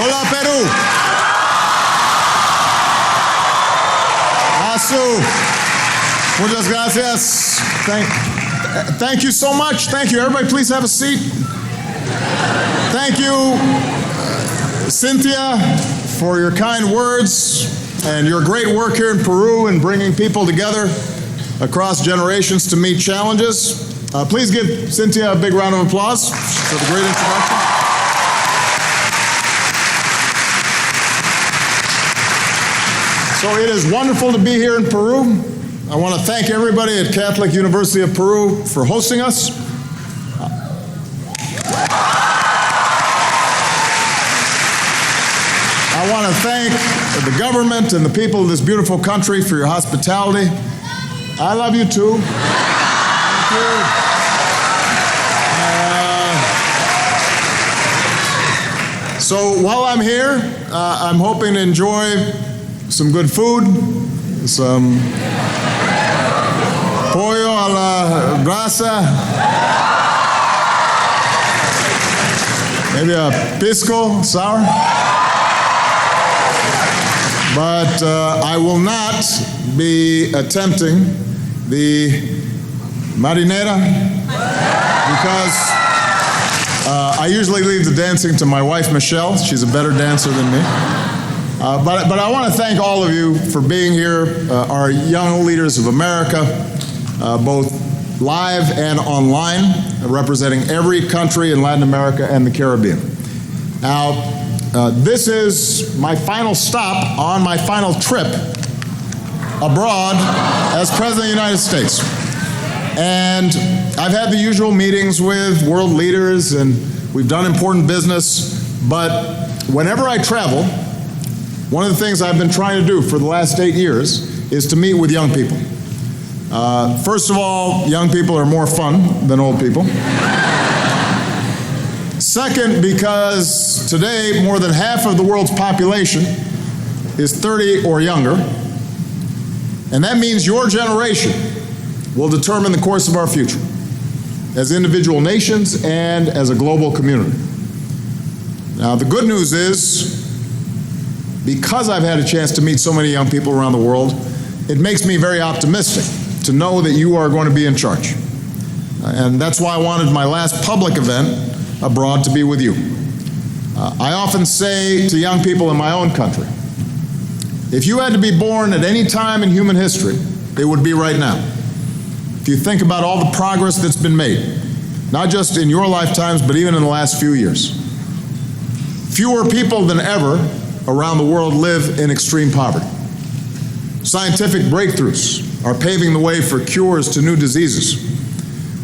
Hola, Peru. Asu. Muchas gracias. Thank you so much. Thank you. Everybody, please have a seat. Thank you, Cynthia, for your kind words and your great work here in Peru in bringing people together across generations to meet challenges. Please give Cynthia a big round of applause for the great introduction. So it is wonderful to be here in Peru. I want to thank everybody at Catholic University of Peru for hosting us. I want to thank the government and the people of this beautiful country for your hospitality. I love you too. Thank you. So while I'm here, I'm hoping to enjoy some good food, some pollo a la brasa, maybe a pisco sour. But I will not be attempting the marinera because I usually leave the dancing to my wife, Michelle. She's a better dancer than me. But I want to thank all of you for being here, our young leaders of America, both live and online, representing every country in Latin America and the Caribbean. Now, this is my final stop on my final trip abroad as President of the United States. And I've had the usual meetings with world leaders and we've done important business, but whenever I travel, one of the things I've been trying to do for the last 8 years is to meet with young people. First of all, young people are more fun than old people. Second, because today more than half of the world's population is 30 or younger, and that means your generation will determine the course of our future as individual nations and as a global community. Now, the good news is, because I've had a chance to meet so many young people around the world, it makes me very optimistic to know that you are going to be in charge. And that's why I wanted my last public event abroad to be with you. I often say to young people in my own country, if you had to be born at any time in human history, it would be right now. If you think about all the progress that's been made, not just in your lifetimes, but even in the last few years. Fewer people than ever around the world live in extreme poverty. Scientific breakthroughs are paving the way for cures to new diseases.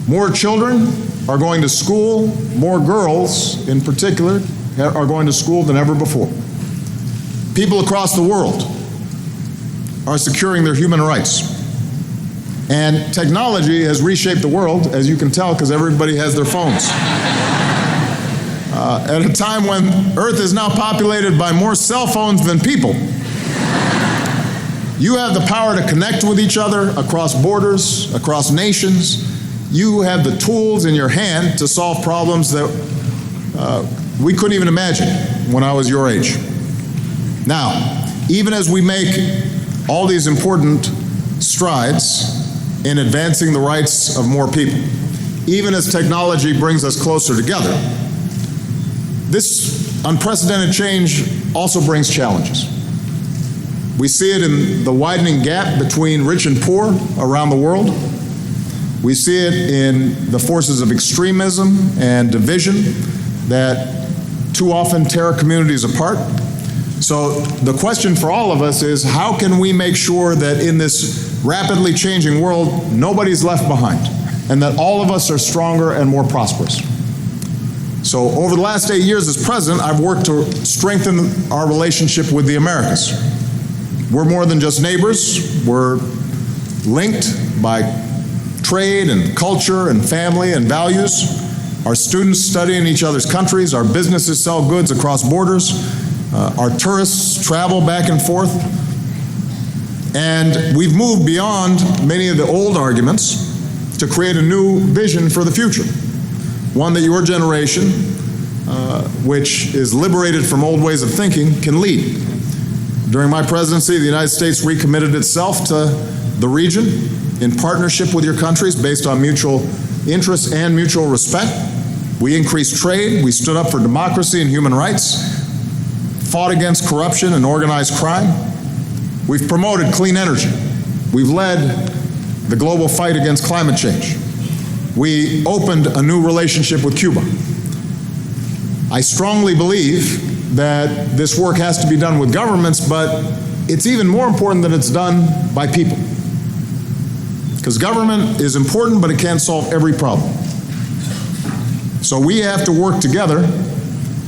More children are going to school, more girls in particular are going to school than ever before. People across the world are securing their human rights. And technology has reshaped the world, as you can tell, because everybody has their phones. At a time when Earth is now populated by more cell phones than people, you have the power to connect with each other across borders, across nations. You have the tools in your hand to solve problems that we couldn't even imagine when I was your age. Now, even as we make all these important strides in advancing the rights of more people, even as technology brings us closer together, this unprecedented change also brings challenges. We see it in the widening gap between rich and poor around the world. We see it in the forces of extremism and division that too often tear communities apart. So the question for all of us is, how can we make sure that in this rapidly changing world, nobody's left behind, and that all of us are stronger and more prosperous? So over the last 8 years as president, I've worked to strengthen our relationship with the Americas. We're more than just neighbors. We're linked by trade and culture and family and values. Our students study in each other's countries. Our businesses sell goods across borders. Our tourists travel back and forth. And we've moved beyond many of the old arguments to create a new vision for the future. One that your generation which is liberated from old ways of thinking, can lead. During my presidency, the United States recommitted itself to the region in partnership with your countries based on mutual interests and mutual respect. We increased trade, we stood up for democracy and human rights, fought against corruption and organized crime. We've promoted clean energy. We've led the global fight against climate change. We opened a new relationship with Cuba. I strongly believe that this work has to be done with governments, but it's even more important that it's done by people. Because government is important, but it can't solve every problem. So we have to work together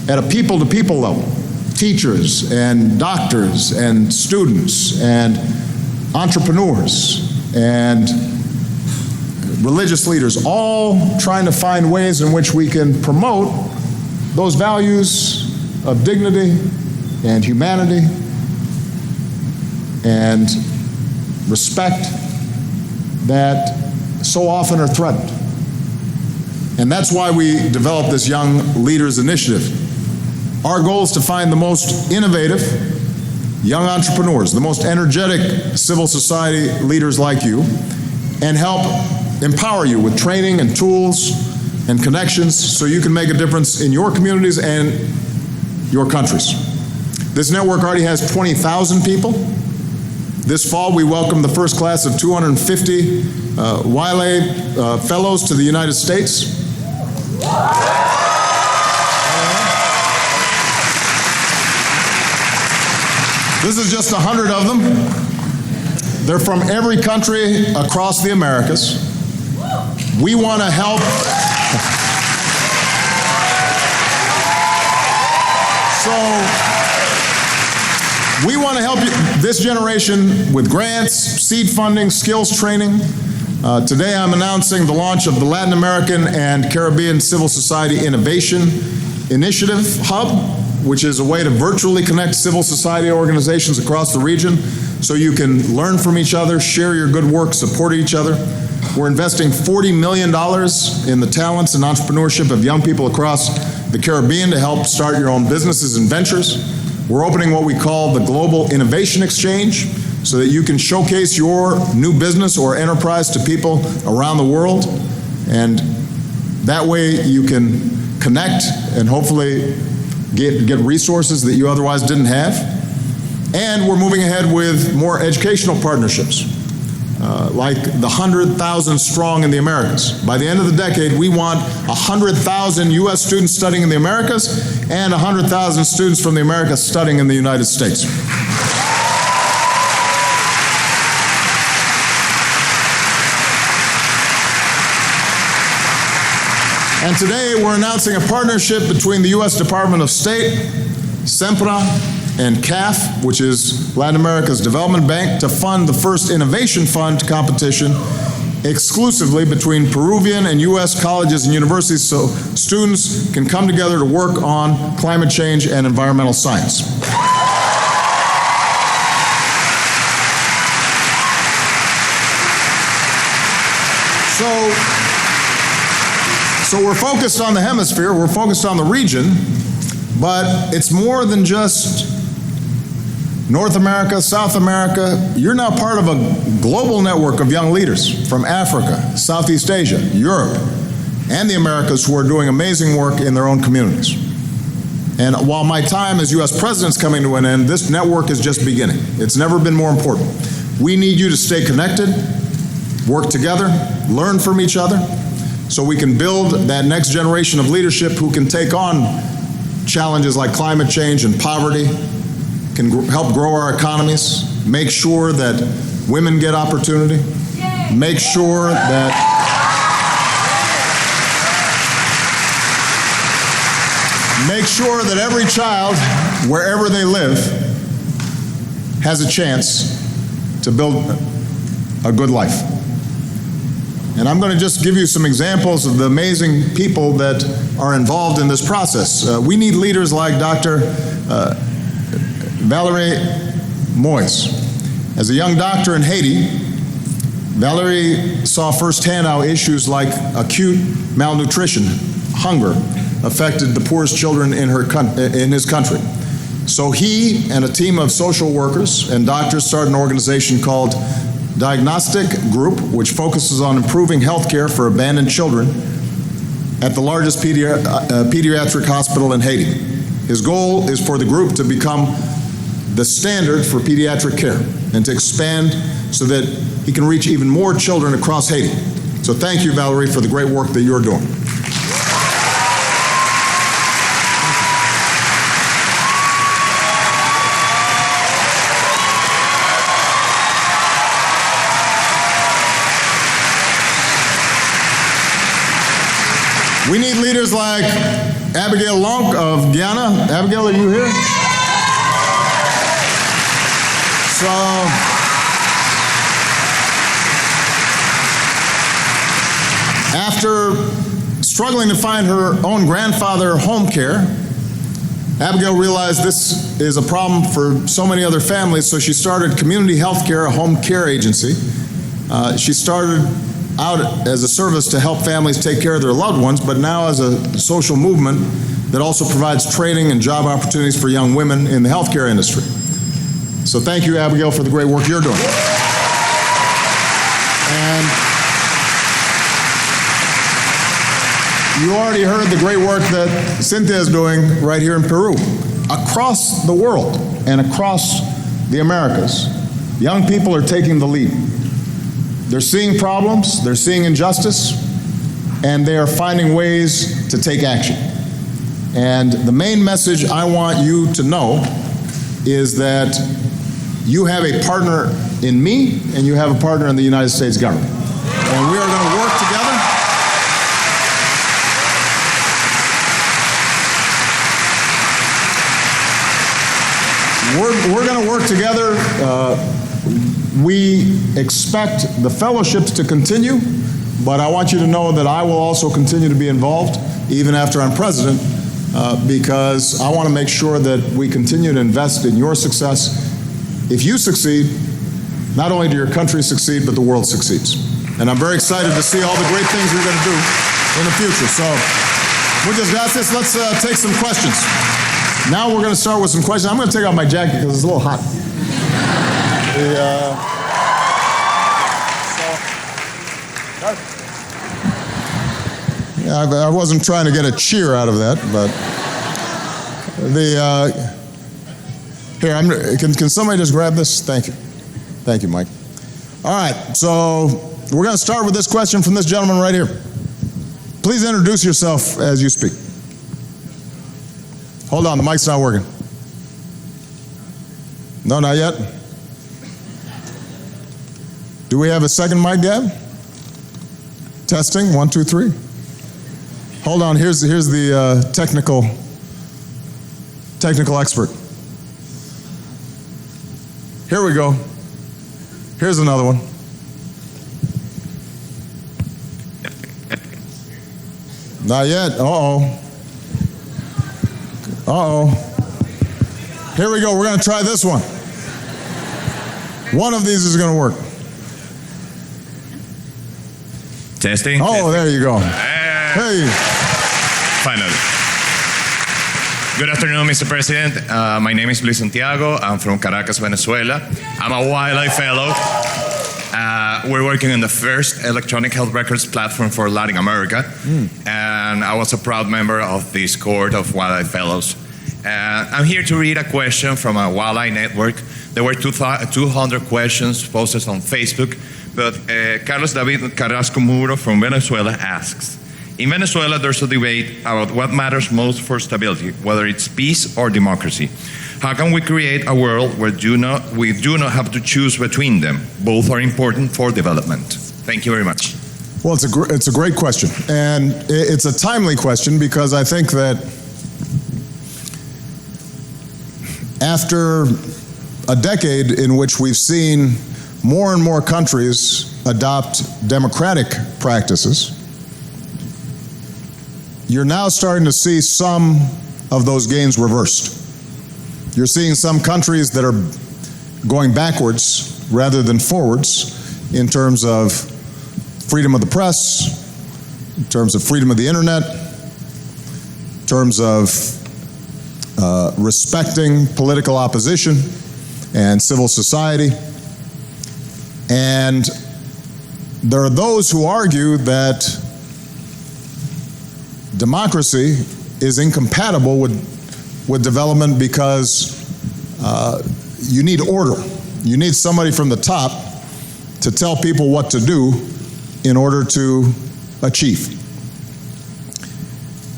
at a people-to-people level. Teachers and doctors and students and entrepreneurs and religious leaders, all trying to find ways in which we can promote those values of dignity and humanity and respect that so often are threatened. And that's why we developed this Young Leaders Initiative. Our goal is to find the most innovative young entrepreneurs, the most energetic civil society leaders like you, and help empower you with training and tools and connections so you can make a difference in your communities and your countries. This network already has 20,000 people. This fall, we welcome the first class of 250 Wiley Fellows to the United States. This is just 100 of them. They're from every country across the Americas. We want to help. So we want to help this generation with grants, seed funding, skills training. Today I'm announcing the launch of the Latin American and Caribbean Civil Society Innovation Initiative Hub, which is a way to virtually connect civil society organizations across the region so you can learn from each other, share your good work, support each other. We're investing $40 million in the talents and entrepreneurship of young people across the Caribbean to help start your own businesses and ventures. We're opening what we call the Global Innovation Exchange so that you can showcase your new business or enterprise to people around the world. And that way you can connect and hopefully get resources that you otherwise didn't have. And we're moving ahead with more educational partnerships, like the 100,000 strong in the Americas. By the end of the decade, we want 100,000 U.S. students studying in the Americas and 100,000 students from the Americas studying in the United States. And today we're announcing a partnership between the U.S. Department of State, SEMPRA, and CAF, which is Latin America's development bank, to fund the first innovation fund competition exclusively between Peruvian and U.S. colleges and universities so students can come together to work on climate change and environmental science. So we're focused on the hemisphere, we're focused on the region, but it's more than just North America, South America. You're now part of a global network of young leaders from Africa, Southeast Asia, Europe, and the Americas who are doing amazing work in their own communities. And while my time as U.S. President's coming to an end, this network is just beginning. It's never been more important. We need you to stay connected, work together, learn from each other, so we can build that next generation of leadership who can take on challenges like climate change and poverty, can help grow our economies, make sure that women get opportunity, make sure that every child, wherever they live, has a chance to build a good life. And I'm going to just give you some examples of the amazing people that are involved in this process. We need leaders like Dr. Valerie Moise. As a young doctor in Haiti, Valerie saw firsthand how issues like acute malnutrition, hunger, affected the poorest children in his country. So he and a team of social workers and doctors started an organization called Diagnostic Group, which focuses on improving health care for abandoned children at the largest pediatric hospital in Haiti. His goal is for the group to become the standard for pediatric care and to expand so that he can reach even more children across Haiti. So thank you, Valerie, for the great work that you're doing. We need leaders like Abigail Lonk of Guyana. Abigail, are you here? So, after struggling to find her own grandfather home care, Abigail realized this is a problem for so many other families, so she started Community Health Care, a home care agency. She started out as a service to help families take care of their loved ones, but now as a social movement that also provides training and job opportunities for young women in the healthcare industry. So thank you, Abigail, for the great work you're doing. And you already heard the great work that Cynthia is doing right here in Peru. Across the world and across the Americas, young people are taking the lead. They're seeing problems, they're seeing injustice, and they are finding ways to take action. And the main message I want you to know is that you have a partner in me, and you have a partner in the United States government. And we are going to work together. We're going to work together. We expect the fellowships to continue, but I want you to know that I will also continue to be involved, even after I'm president, because I want to make sure that we continue to invest in your success. If you succeed, not only do your country succeed, but the world succeeds. And I'm very excited to see all the great things you're going to do in the future. So, muchas gracias. Let's take some questions. Now we're going to start with some questions. I'm going to take off my jacket because it's a little hot. I wasn't trying to get a cheer out of that, but here, can somebody just grab this? Thank you. Thank you, Mike. All right, so we're going to start with this question from this gentleman right here. Please introduce yourself as you speak. Hold on, the mic's not working. No, not yet. Do we have a second mic, Gab? Testing, 1, 2, 3. Hold on, here's the technical expert. Here we go. Here's another one. Not yet. Uh-oh. Here we go. We're going to try this one. One of these is going to work. Testing. Oh, there you go. Hey. Finally. Good afternoon, Mr. President. My name is Luis Santiago. I'm from Caracas, Venezuela. I'm a wildlife fellow. We're working on the first electronic health records platform for Latin America. And I was a proud member of this cohort of wildlife fellows. I'm here to read a question from a wildlife network. There were 200 questions posted on Facebook, but Carlos David Carrasco Muro from Venezuela asks, in Venezuela, there's a debate about what matters most for stability, whether it's peace or democracy. How can we create a world where we do not have to choose between them? Both are important for development. Thank you very much. Well, it's a great question, and it's a timely question because I think that after a decade in which we've seen more and more countries adopt democratic practices, you're now starting to see some of those gains reversed. You're seeing some countries that are going backwards rather than forwards in terms of freedom of the press, in terms of freedom of the internet, terms of respecting political opposition and civil society. And there are those who argue that democracy is incompatible with development because you need order. You need somebody from the top to tell people what to do in order to achieve.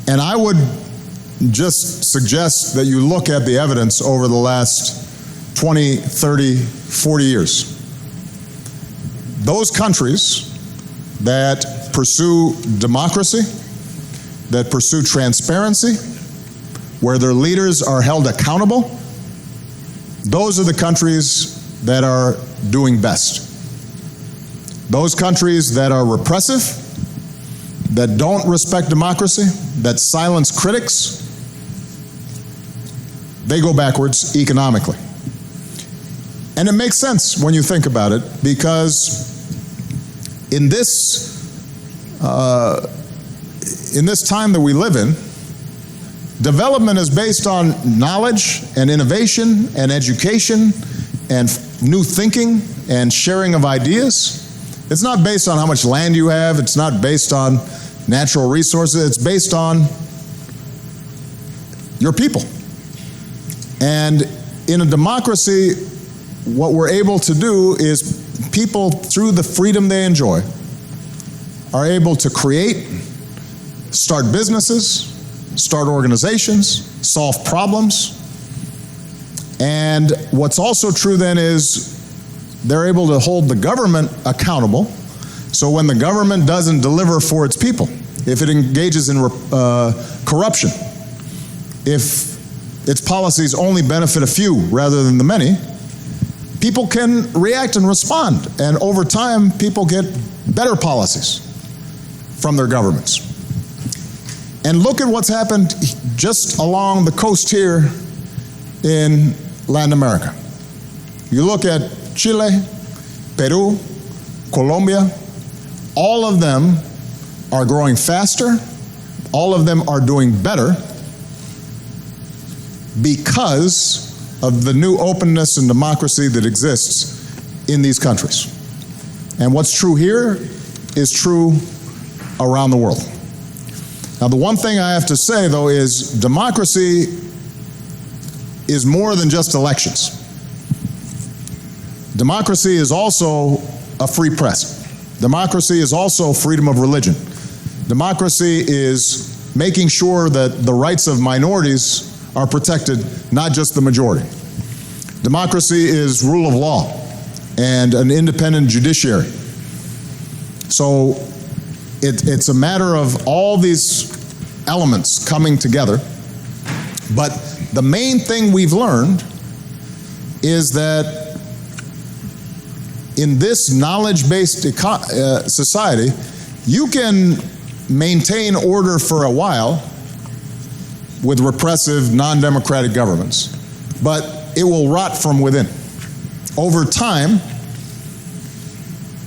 And I would just suggest that you look at the evidence over the last 20, 30, 40 years. Those countries that pursue democracy, that pursue transparency, where their leaders are held accountable, those are the countries that are doing best. Those countries that are repressive, that don't respect democracy, that silence critics, they go backwards economically. And it makes sense when you think about it, because in this time that we live in, development is based on knowledge and innovation and education and new thinking and sharing of ideas. It's not based on how much land you have. It's not based on natural resources. It's based on your people. And in a democracy, what we're able to do is people, through the freedom they enjoy, are able to create, start businesses, start organizations, solve problems. And what's also true then is they're able to hold the government accountable. So when the government doesn't deliver for its people, if it engages in corruption, if its policies only benefit a few rather than the many, people can react and respond. And over time, people get better policies from their governments. And look at what's happened just along the coast here in Latin America. You look at Chile, Peru, Colombia, all of them are growing faster, all of them are doing better because of the new openness and democracy that exists in these countries. And what's true here is true around the world. Now, the one thing I have to say, though, is democracy is more than just elections. Democracy is also a free press. Democracy is also freedom of religion. Democracy is making sure that the rights of minorities are protected, not just the majority. Democracy is rule of law and an independent judiciary. So it's a matter of all these elements coming together. But the main thing we've learned is that in this knowledge-based society, you can maintain order for a while with repressive, non-democratic governments, but it will rot from within. Over time,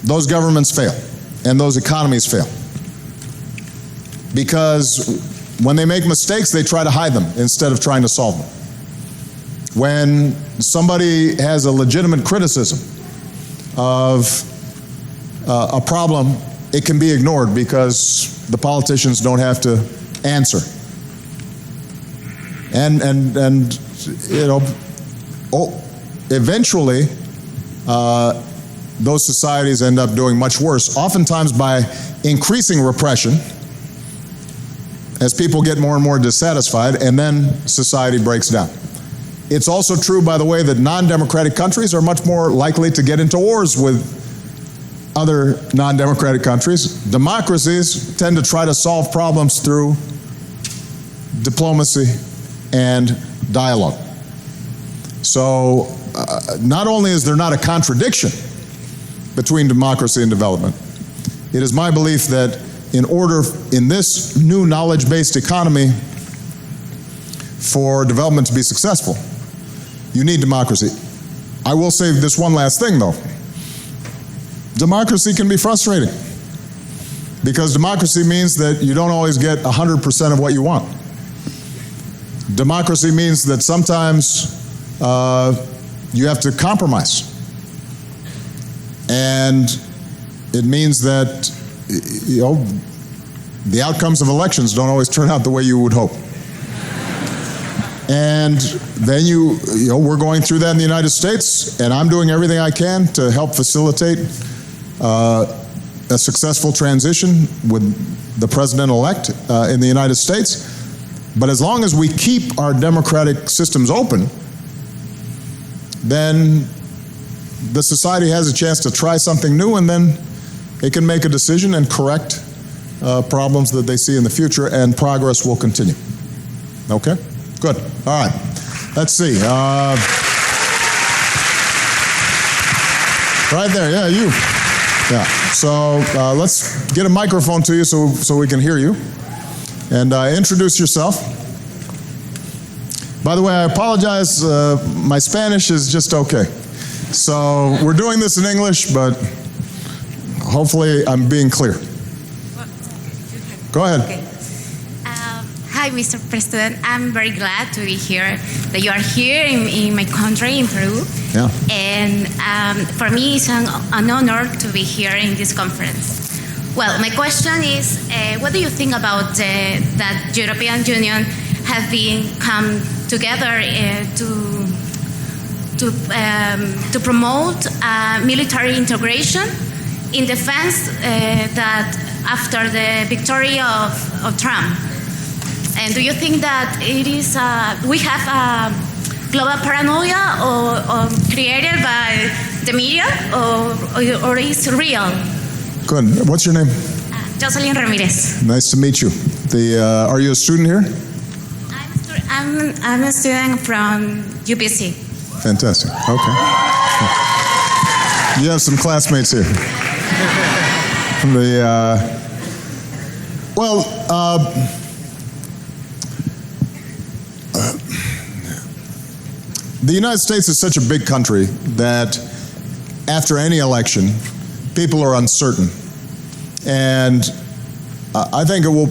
those governments fail and those economies fail. Because when they make mistakes, they try to hide them instead of trying to solve them. When somebody has a legitimate criticism of a problem, it can be ignored because the politicians don't have to answer. And you know, eventually, those societies end up doing much worse, oftentimes by increasing repression as people get more and more dissatisfied, and then society breaks down. It's also true, by the way, that non-democratic countries are much more likely to get into wars with other non-democratic countries. Democracies tend to try to solve problems through diplomacy and dialogue. So not only is there not a contradiction between democracy and development, it is my belief that in this new knowledge-based economy, for development to be successful, you need democracy. I will say this one last thing, though. Democracy can be frustrating, because democracy means that you don't always get 100% of what you want. Democracy means that sometimes you have to compromise. And it means that, you know, the outcomes of elections don't always turn out the way you would hope. And then we're going through that in the United States, and I'm doing everything I can to help facilitate a successful transition with the president-elect in the United States. But as long as we keep our democratic systems open, then the society has a chance to try something new, and then it can make a decision and correct problems that they see in the future, and progress will continue. Okay? Good. All right. Let's see. Right there. Yeah, you. Yeah. So let's get a microphone to you so we can hear you. And introduce yourself. By the way, I apologize. My Spanish is just okay. So we're doing this in English, but hopefully I'm being clear. Go ahead. Okay. Hi, Mr. President. I'm very glad to be here, that you are here in my country, in Peru. Yeah. And for me, it's an honor to be here in this conference. Well, my question is, what do you think about that European Union have been come together to promote military integration in defense that after the victory of Trump? And do you think that it is we have a global paranoia or created by the media or is real? Good. What's your name? Jocelyn Ramirez. Nice to meet you. Are you a student here? I'm a student from UBC. Fantastic. Okay. You have some classmates here. The United States is such a big country that after any election, people are uncertain. And I think it will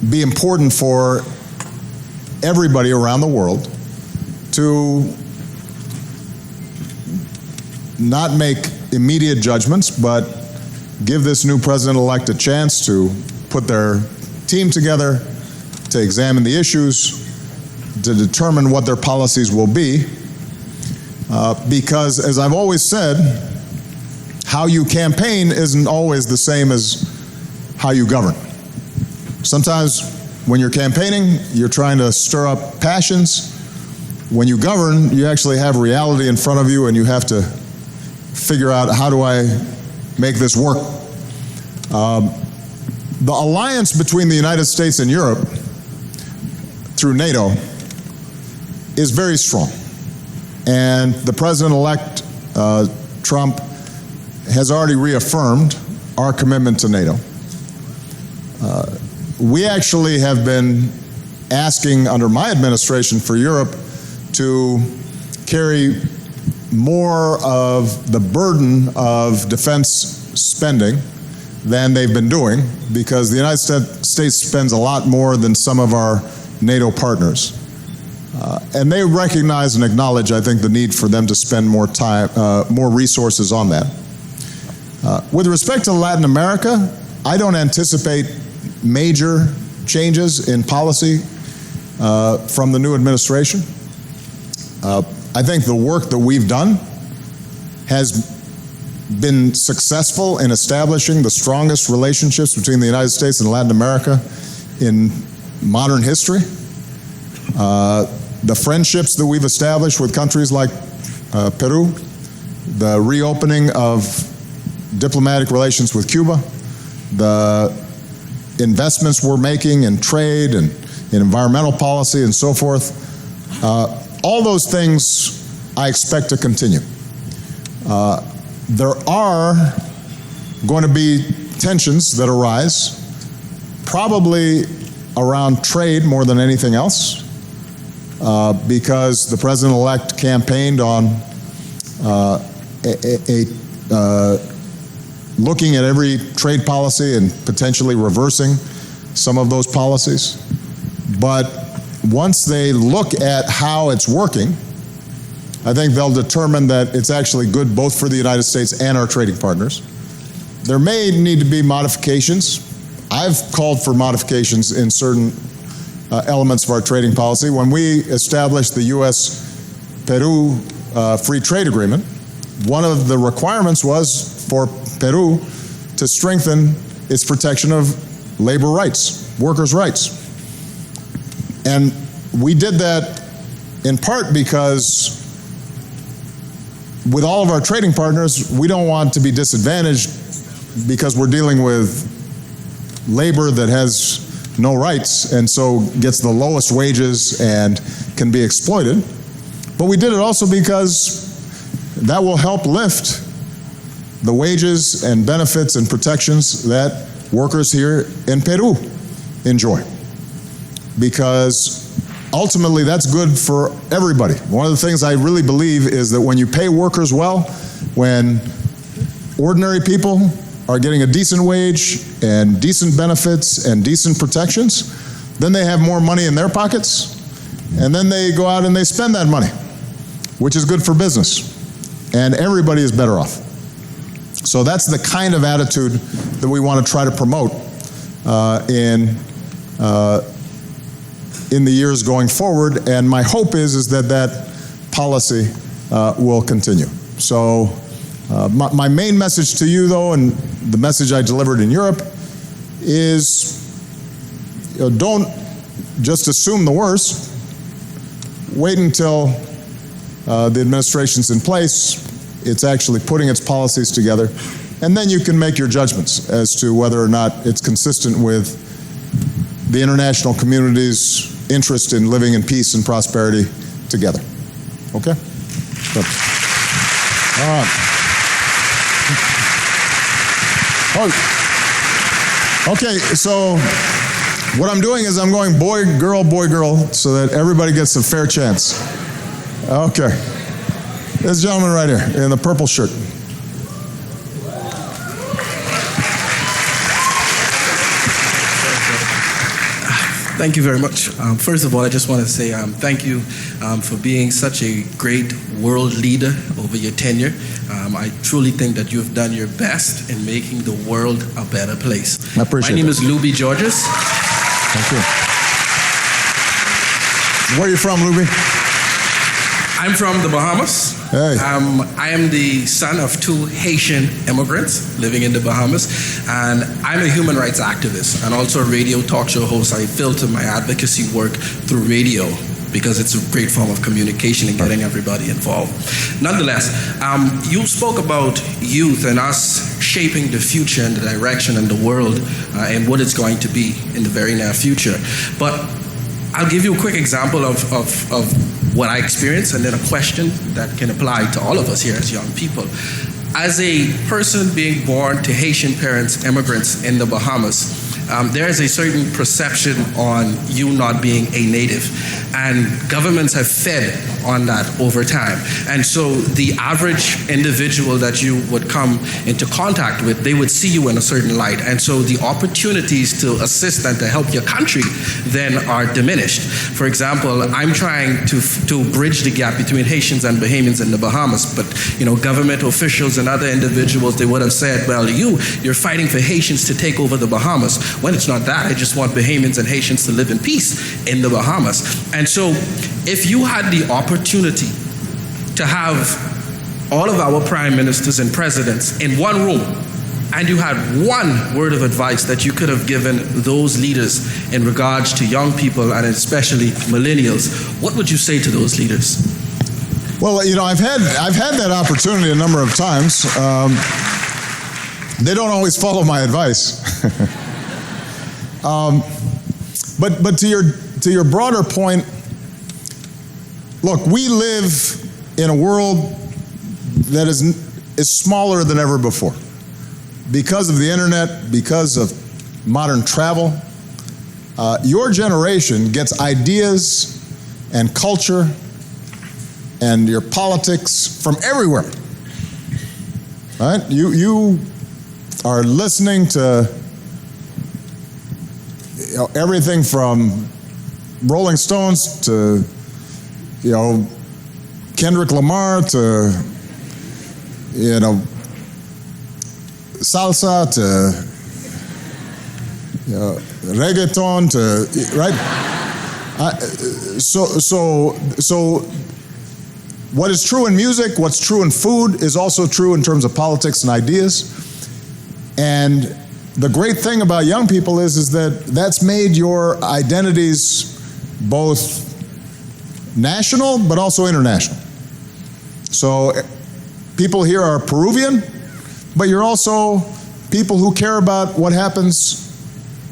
be important for everybody around the world to not make immediate judgments, but give this new president-elect a chance to put their team together, to examine the issues, to determine what their policies will be. Because, as I've always said, how you campaign isn't always the same as how you govern. Sometimes when you're campaigning, you're trying to stir up passions. When you govern, you actually have reality in front of you, and you have to figure out, how do I make this work? The alliance between the United States and Europe through NATO is very strong. And the president-elect, Trump, has already reaffirmed our commitment to NATO. We actually have been asking under my administration for Europe to carry more of the burden of defense spending than they've been doing, because the United States spends a lot more than some of our NATO partners. And they recognize and acknowledge, I think, the need for them to spend more time, more resources on that. With respect to Latin America, I don't anticipate major changes in policy from the new administration. I think the work that we've done has been successful in establishing the strongest relationships between the United States and Latin America in modern history. The friendships that we've established with countries like Peru, the reopening of diplomatic relations with Cuba, the investments we're making in trade and in environmental policy and so forth, all those things I expect to continue. There are going to be tensions that arise, probably around trade more than anything else, because the president-elect campaigned on looking at every trade policy and potentially reversing some of those policies. But once they look at how it's working, I think they'll determine that it's actually good both for the United States and our trading partners. There may need to be modifications. I've called for modifications in certain elements of our trading policy. When we established the U.S.-Peru Free Trade Agreement, one of the requirements was for Peru to strengthen its protection of labor rights, workers' rights. And we did that in part because with all of our trading partners, we don't want to be disadvantaged because we're dealing with labor that has no rights and so gets the lowest wages and can be exploited. But we did it also because that will help lift the wages and benefits and protections that workers here in Peru enjoy. Because ultimately that's good for everybody. One of the things I really believe is that when you pay workers well, when ordinary people are getting a decent wage and decent benefits and decent protections, then they have more money in their pockets, and then they go out and they spend that money, which is good for business, and everybody is better off. So that's the kind of attitude that we want to try to promote in the years going forward, and my hope is that that policy will continue. So my main message to you, though, and the message I delivered in Europe is, don't just assume the worst. Wait until the administration's in place, it's actually putting its policies together, and then you can make your judgments as to whether or not it's consistent with the international community's interest in living in peace and prosperity together. Okay? Good. All right. Oh. Okay, so what I'm doing is I'm going boy, girl, so that everybody gets a fair chance. Okay. This gentleman right here in the purple shirt. Thank you very much. First of all, I just want to say thank you for being such a great world leader over your tenure. I truly think that you've done your best in making the world a better place. I appreciate it. My name is Luby Georges. Thank you. Where are you from, Luby? I'm from the Bahamas. Hey. I am the son of two Haitian immigrants living in the Bahamas, and I'm a human rights activist and also a radio talk show host. I filter my advocacy work through radio because it's a great form of communication and getting everybody involved. Nonetheless, you spoke about youth and us shaping the future and the direction and the world and what it's going to be in the very near future. But I'll give you a quick example of what I experienced and then a question that can apply to all of us here as young people. As a person being born to Haitian parents, immigrants in the Bahamas, there is a certain perception on you not being a native, and governments have fed on that over time. And so the average individual that you would come into contact with, they would see you in a certain light. And so the opportunities to assist and to help your country then are diminished. For example, I'm trying to bridge the gap between Haitians and Bahamians in the Bahamas, but government officials and other individuals, they would have said, well, you're fighting for Haitians to take over the Bahamas. When it's not that, I just want Bahamians and Haitians to live in peace in the Bahamas. And so if you had the opportunity to have all of our prime ministers and presidents in one room, and you had one word of advice that you could have given those leaders in regards to young people and especially millennials, what would you say to those leaders? Well, I've had that opportunity a number of times. They don't always follow my advice. But to your broader point, look, we live in a world that is smaller than ever before. Because of the internet, because of modern travel, your generation gets ideas and culture and your politics from everywhere. Right? You are listening to everything from Rolling Stones to, Kendrick Lamar to, salsa to, reggaeton to, right? So what is true in music, what's true in food is also true in terms of politics and ideas. And the great thing about young people is that that's made your identities both national but also international. So people here are Peruvian, but you're also people who care about what happens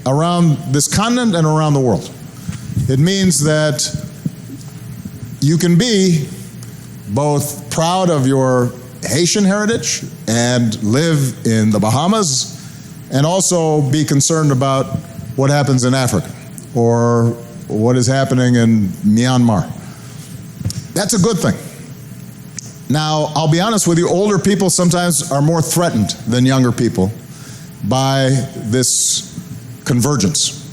around this continent and around the world. It means that you can be both proud of your Haitian heritage and live in the Bahamas and also be concerned about what happens in Africa or what is happening in Myanmar. That's a good thing. Now, I'll be honest with you, older people sometimes are more threatened than younger people by this convergence.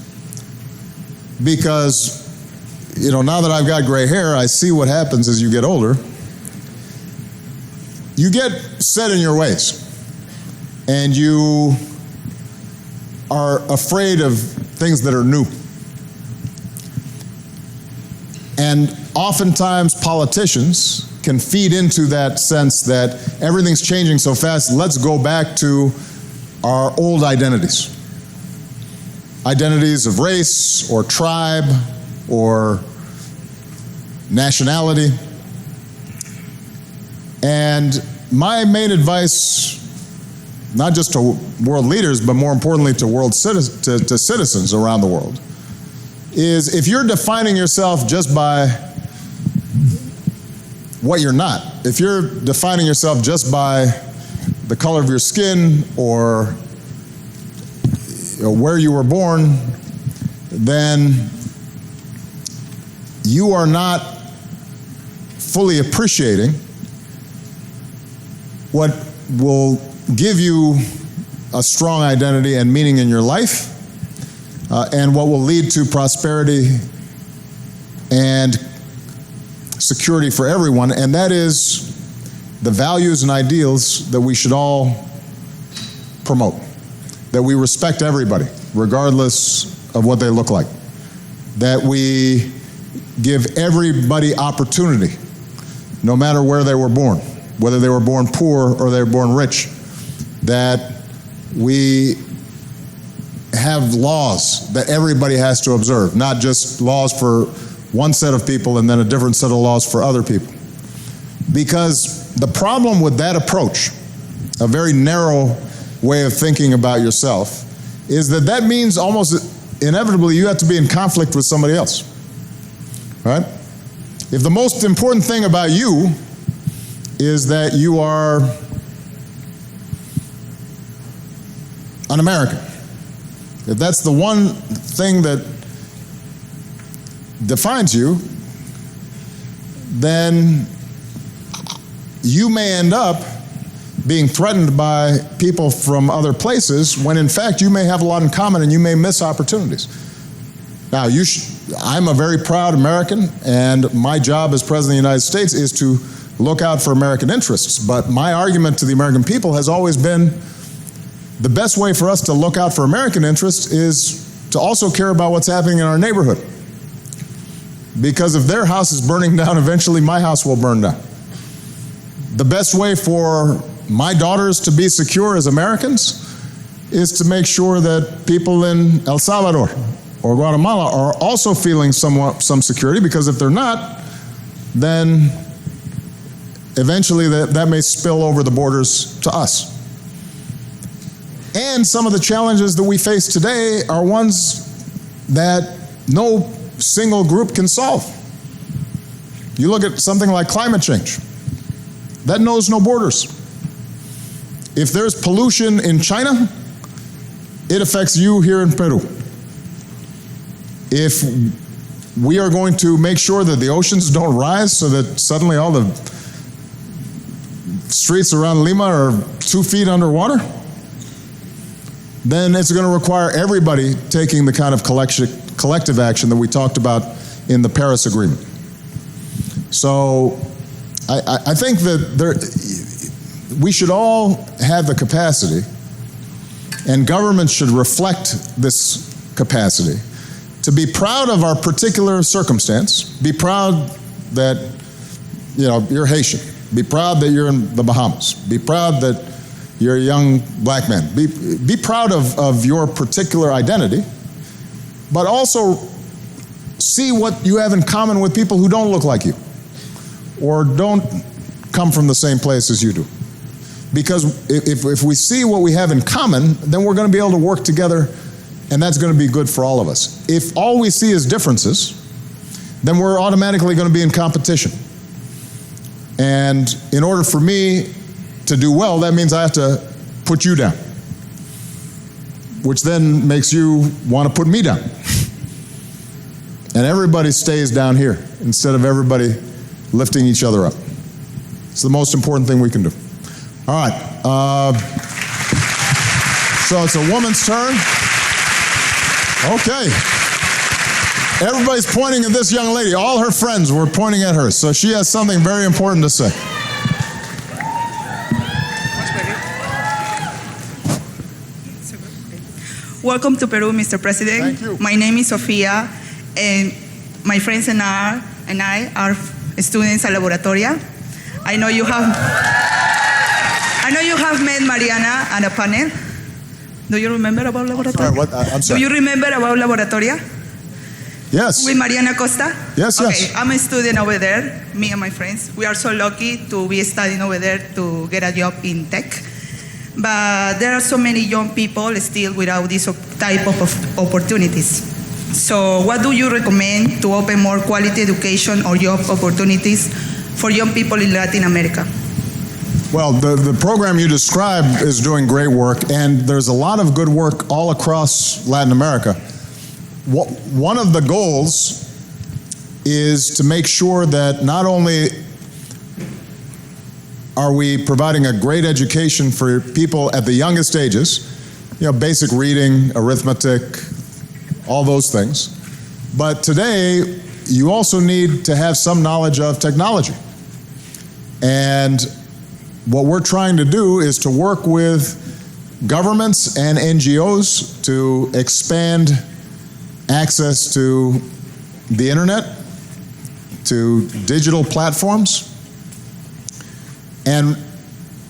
Because, now that I've got gray hair, I see what happens as you get older. You get set in your ways, and you are afraid of things that are new. And oftentimes politicians can feed into that sense that everything's changing so fast, let's go back to our old identities. Identities of race or tribe or nationality. And my main advice, not just to world leaders, but more importantly to citizens around the world, is if you're defining yourself just by what you're not, if you're defining yourself just by the color of your skin or where you were born, then you are not fully appreciating what will give you a strong identity and meaning in your life, and what will lead to prosperity and security for everyone, and that is the values and ideals that we should all promote. That we respect everybody, regardless of what they look like. That we give everybody opportunity, no matter where they were born, whether they were born poor or they were born rich. That we have laws that everybody has to observe, not just laws for one set of people and then a different set of laws for other people. Because the problem with that approach, a very narrow way of thinking about yourself, is that means almost inevitably you have to be in conflict with somebody else, right? If the most important thing about you is that you are an American, if that's the one thing that defines you, then you may end up being threatened by people from other places when in fact you may have a lot in common and you may miss opportunities. Now, I'm a very proud American, and my job as President of the United States is to look out for American interests. But my argument to the American people has always been the best way for us to look out for American interests is to also care about what's happening in our neighborhood. Because if their house is burning down, eventually my house will burn down. The best way for my daughters to be secure as Americans is to make sure that people in El Salvador or Guatemala are also feeling some security, because if they're not, then eventually that may spill over the borders to us. And some of the challenges that we face today are ones that no single group can solve. You look at something like climate change. That knows no borders. If there's pollution in China, it affects you here in Peru. If we are going to make sure that the oceans don't rise so that suddenly all the streets around Lima are 2 feet underwater, then it's going to require everybody taking the kind of collective action that we talked about in the Paris Agreement. So I think that we should all have the capacity, and governments should reflect this capacity, to be proud of our particular circumstance, be proud that you're Haitian, be proud that you're in the Bahamas, be proud that you're a young black man, be proud of your particular identity, but also see what you have in common with people who don't look like you or don't come from the same place as you do. Because if we see what we have in common, then we're going to be able to work together, and that's going to be good for all of us. If all we see is differences, then we're automatically going to be in competition. And in order for me to do well, that means I have to put you down, which then makes you want to put me down. And everybody stays down here instead of everybody lifting each other up. It's the most important thing we can do. All right. So it's a woman's turn. Okay. Everybody's pointing at this young lady. All her friends were pointing at her. So she has something very important to say. Welcome to Peru, Mr. President. Thank you. My name is Sofia, and my friends and I are students at Laboratoria. I know you have met Mariana at a panel. Do you remember about Laboratoria? Sorry, what? I'm sorry. Do you remember about Laboratoria? Yes. With Mariana Costa? Yes, okay, yes. I'm a student over there, me and my friends. We are so lucky to be studying over there to get a job in tech. But there are so many young people still without this type of opportunities. So what do you recommend to open more quality education or job opportunities for young people in Latin America? Well, the program you described is doing great work, and there's a lot of good work all across Latin America. One of the goals is to make sure that not only are we providing a great education for people at the youngest ages, basic reading, arithmetic, all those things, but today you also need to have some knowledge of technology. And what we're trying to do is to work with governments and NGOs to expand access to the internet, to digital platforms. And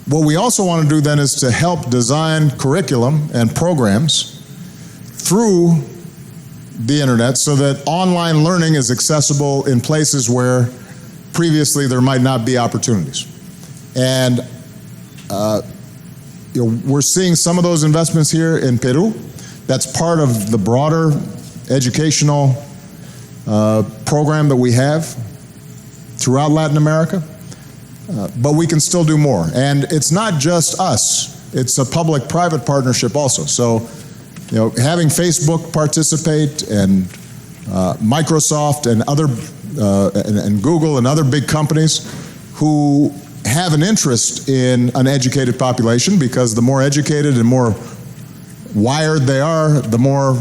what we also want to do then is to help design curriculum and programs through the internet so that online learning is accessible in places where previously there might not be opportunities. And we're seeing some of those investments here in Peru. That's part of the broader educational program that we have throughout Latin America. But we can still do more. And it's not just us. It's a public-private partnership also. So, having Facebook participate and Microsoft and other and Google and other big companies who have an interest in an educated population, because the more educated and more wired they are, the more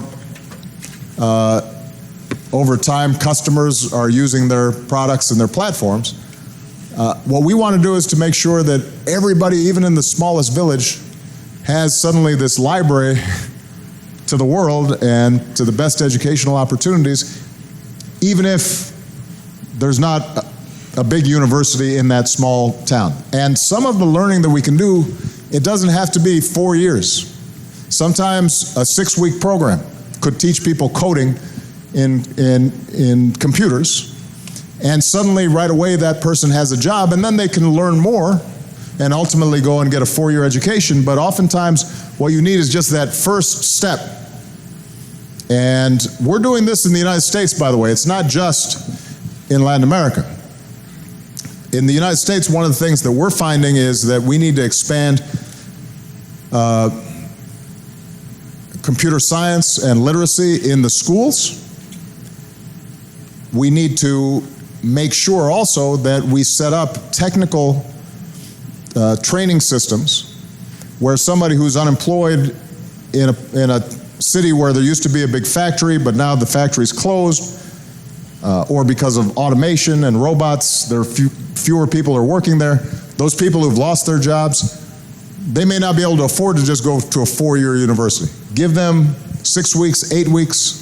over time customers are using their products and their platforms. What we want to do is to make sure that everybody, even in the smallest village, has suddenly this library to the world and to the best educational opportunities, even if there's not a big university in that small town. And some of the learning that we can do, it doesn't have to be 4 years. Sometimes a 6-week program could teach people coding in computers, and suddenly right away that person has a job, and then they can learn more and ultimately go and get a 4-year education. But oftentimes what you need is just that first step. And we're doing this in the United States, by the way. It's not just in Latin America. In the United States, one of the things that we're finding is that we need to expand computer science and literacy in the schools. We need to make sure also that we set up technical training systems where somebody who's unemployed in a city where there used to be a big factory, but now the factory's closed, or because of automation and robots, there are fewer people are working there. Those people who've lost their jobs, they may not be able to afford to just go to a 4-year university. Give them 6 weeks, 8 weeks,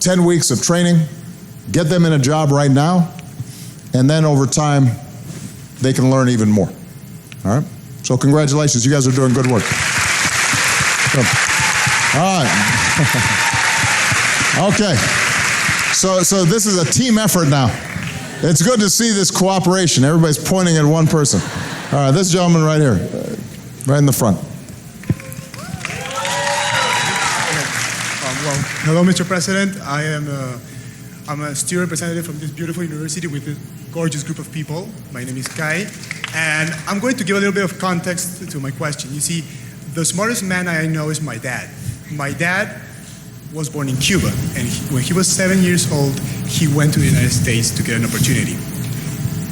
10 weeks of training, get them in a job right now, and then over time, they can learn even more. All right? So congratulations, you guys are doing good work. Good. All right. Okay. So this is a team effort now. It's good to see this cooperation. Everybody's pointing at one person. All right, this gentleman right here, right in the front. Hello, Mr. President. I'm a student representative from this beautiful university with a gorgeous group of people. My name is Kai, and I'm going to give a little bit of context to my question. You see, the smartest man I know is my dad. My dad was born in Cuba, and when he was 7 years old, he went to the United States to get an opportunity.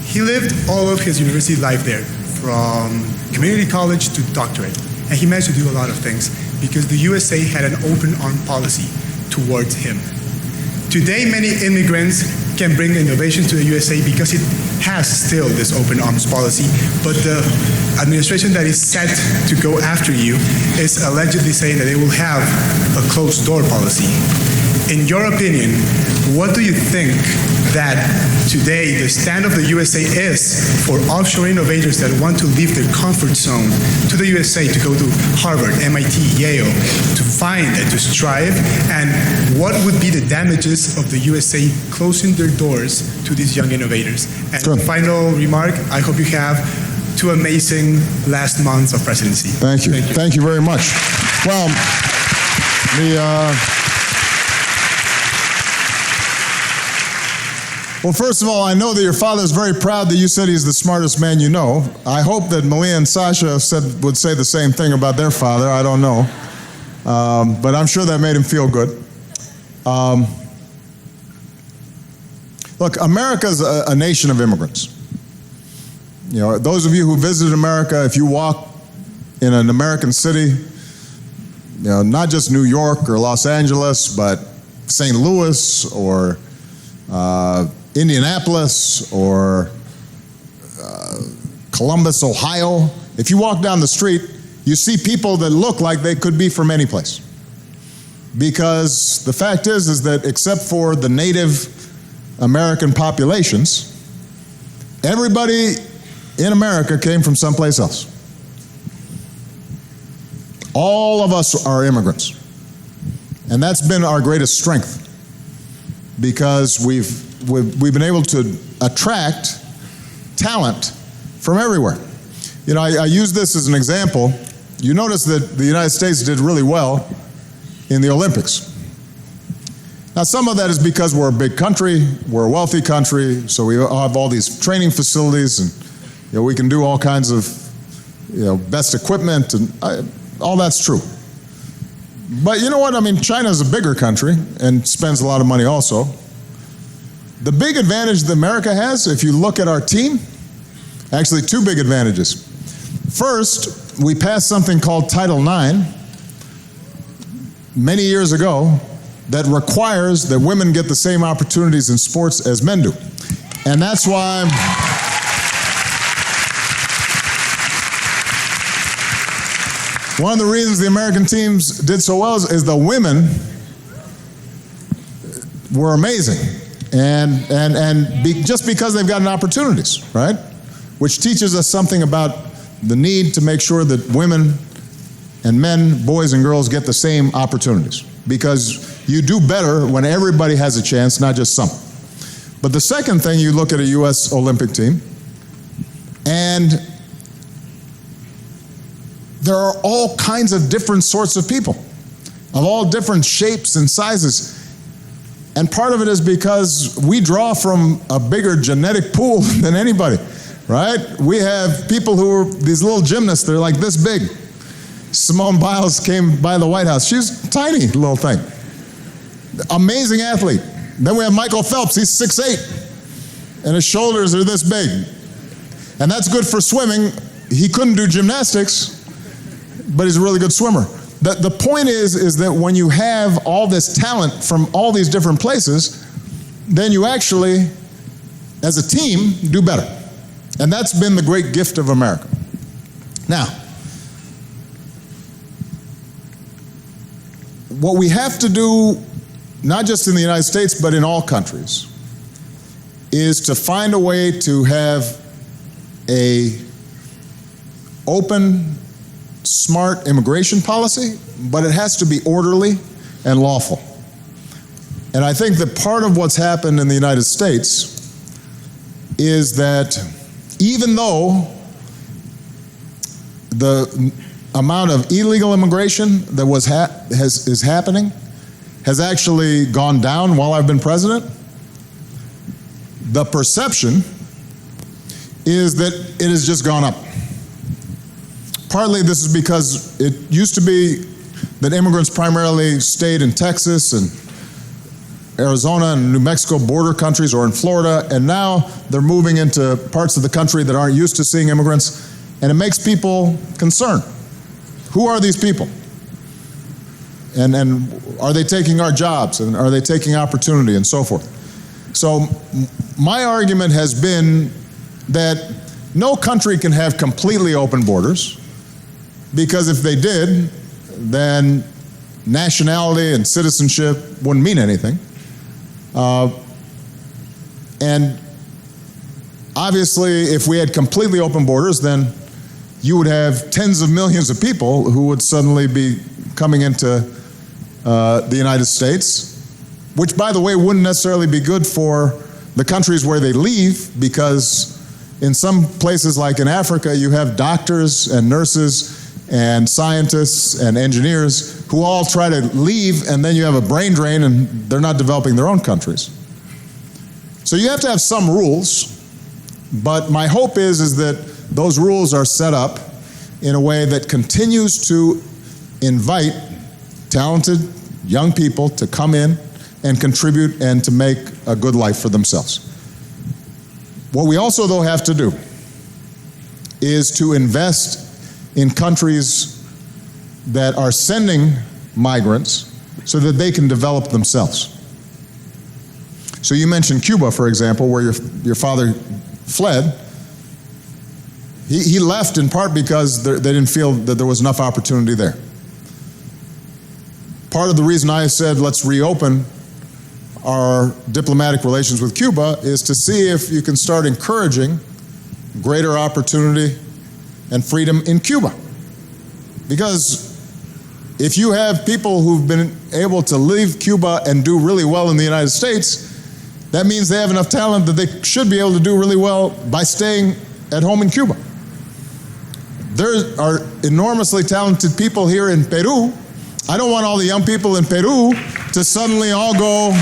He lived all of his university life there, from community college to doctorate, and he managed to do a lot of things because the USA had an open arm policy towards him. Today, many immigrants can bring innovation to the USA because it has still this open arms policy, but the administration that is set to go after you is allegedly saying that they will have a closed door policy. In your opinion, what do you think that today the stand of the USA is for offshore innovators that want to leave their comfort zone to the USA to go to Harvard, MIT, Yale, to find and to strive? And what would be the damages of the USA closing their doors to these young innovators? And Sure. Final remark, I hope you have 2 amazing last months of presidency. Thank you. Thank you very much. Well, Well, first of all, I know that your father is very proud that you said he's the smartest man you know. I hope that Malia and Sasha would say the same thing about their father. I don't know. But I'm sure that made him feel good. Look, America's a nation of immigrants. Those of you who visited America, if you walk in an American city, not just New York or Los Angeles, but St. Louis or Indianapolis or Columbus, Ohio. If you walk down the street, you see people that look like they could be from any place. Because the fact is that except for the Native American populations, everybody in America came from someplace else. All of us are immigrants. And that's been our greatest strength, because we've been able to attract talent from everywhere. I use this as an example. You notice that the United States did really well in the Olympics. Now, some of that is because we're a big country, we're a wealthy country, so we have all these training facilities, and we can do all kinds of best equipment, and all that's true. But you know what? China's a bigger country and spends a lot of money also. The big advantage that America has, if you look at our team, actually 2 big advantages. First, we passed something called Title IX many years ago that requires that women get the same opportunities in sports as men do. And that's why one of the reasons the American teams did so well is the women were amazing. Just because they've gotten opportunities, right? Which teaches us something about the need to make sure that women and men, boys and girls, get the same opportunities. Because you do better when everybody has a chance, not just some. But the second thing, you look at a U.S. Olympic team, and there are all kinds of different sorts of people, of all different shapes and sizes. And part of it is because we draw from a bigger genetic pool than anybody, right? We have people who are these little gymnasts, they're like this big. Simone Biles came by the White House. She's a tiny little thing. Amazing athlete. Then we have Michael Phelps, he's 6'8", and his shoulders are this big. And that's good for swimming. He couldn't do gymnastics. but he's a really good swimmer. The point is that when you have all this talent from all these different places, then you actually, as a team, do better. And that's been the great gift of America. Now, what we have to do, not just in the United States, but in all countries, is to find a way to have a open, smart immigration policy, but it has to be orderly and lawful. And I think that part of what's happened in the United States is that even though the amount of illegal immigration that is happening has actually gone down while I've been president, the perception is that it has just gone up. Partly this is because it used to be that immigrants primarily stayed in Texas and Arizona and New Mexico border countries or in Florida, and now they're moving into parts of the country that aren't used to seeing immigrants, and it makes people concerned. Who are these people? And are they taking our jobs? And are they taking opportunity and so forth? So my argument has been that no country can have completely open borders, because if they did, then nationality and citizenship wouldn't mean anything. And obviously, if we had completely open borders, then you would have tens of millions of people who would suddenly be coming into the United States, which, by the way, wouldn't necessarily be good for the countries where they leave, because in some places like in Africa, you have doctors and nurses and scientists and engineers who all try to leave, and then you have a brain drain and they're not developing their own countries. So you have to have some rules, but my hope is that those rules are set up in a way that continues to invite talented young people to come in and contribute and to make a good life for themselves. What we also, though, have to do is to invest in countries that are sending migrants so that they can develop themselves. So you mentioned Cuba, for example, where your father fled. He left in part because they didn't feel that there was enough opportunity there. Part of the reason I said let's reopen our diplomatic relations with Cuba is to see if you can start encouraging greater opportunity and freedom in Cuba. Because if you have people who've been able to leave Cuba and do really well in the United States, that means they have enough talent that they should be able to do really well by staying at home in Cuba. There are enormously talented people here in Peru. I don't want all the young people in Peru to suddenly all go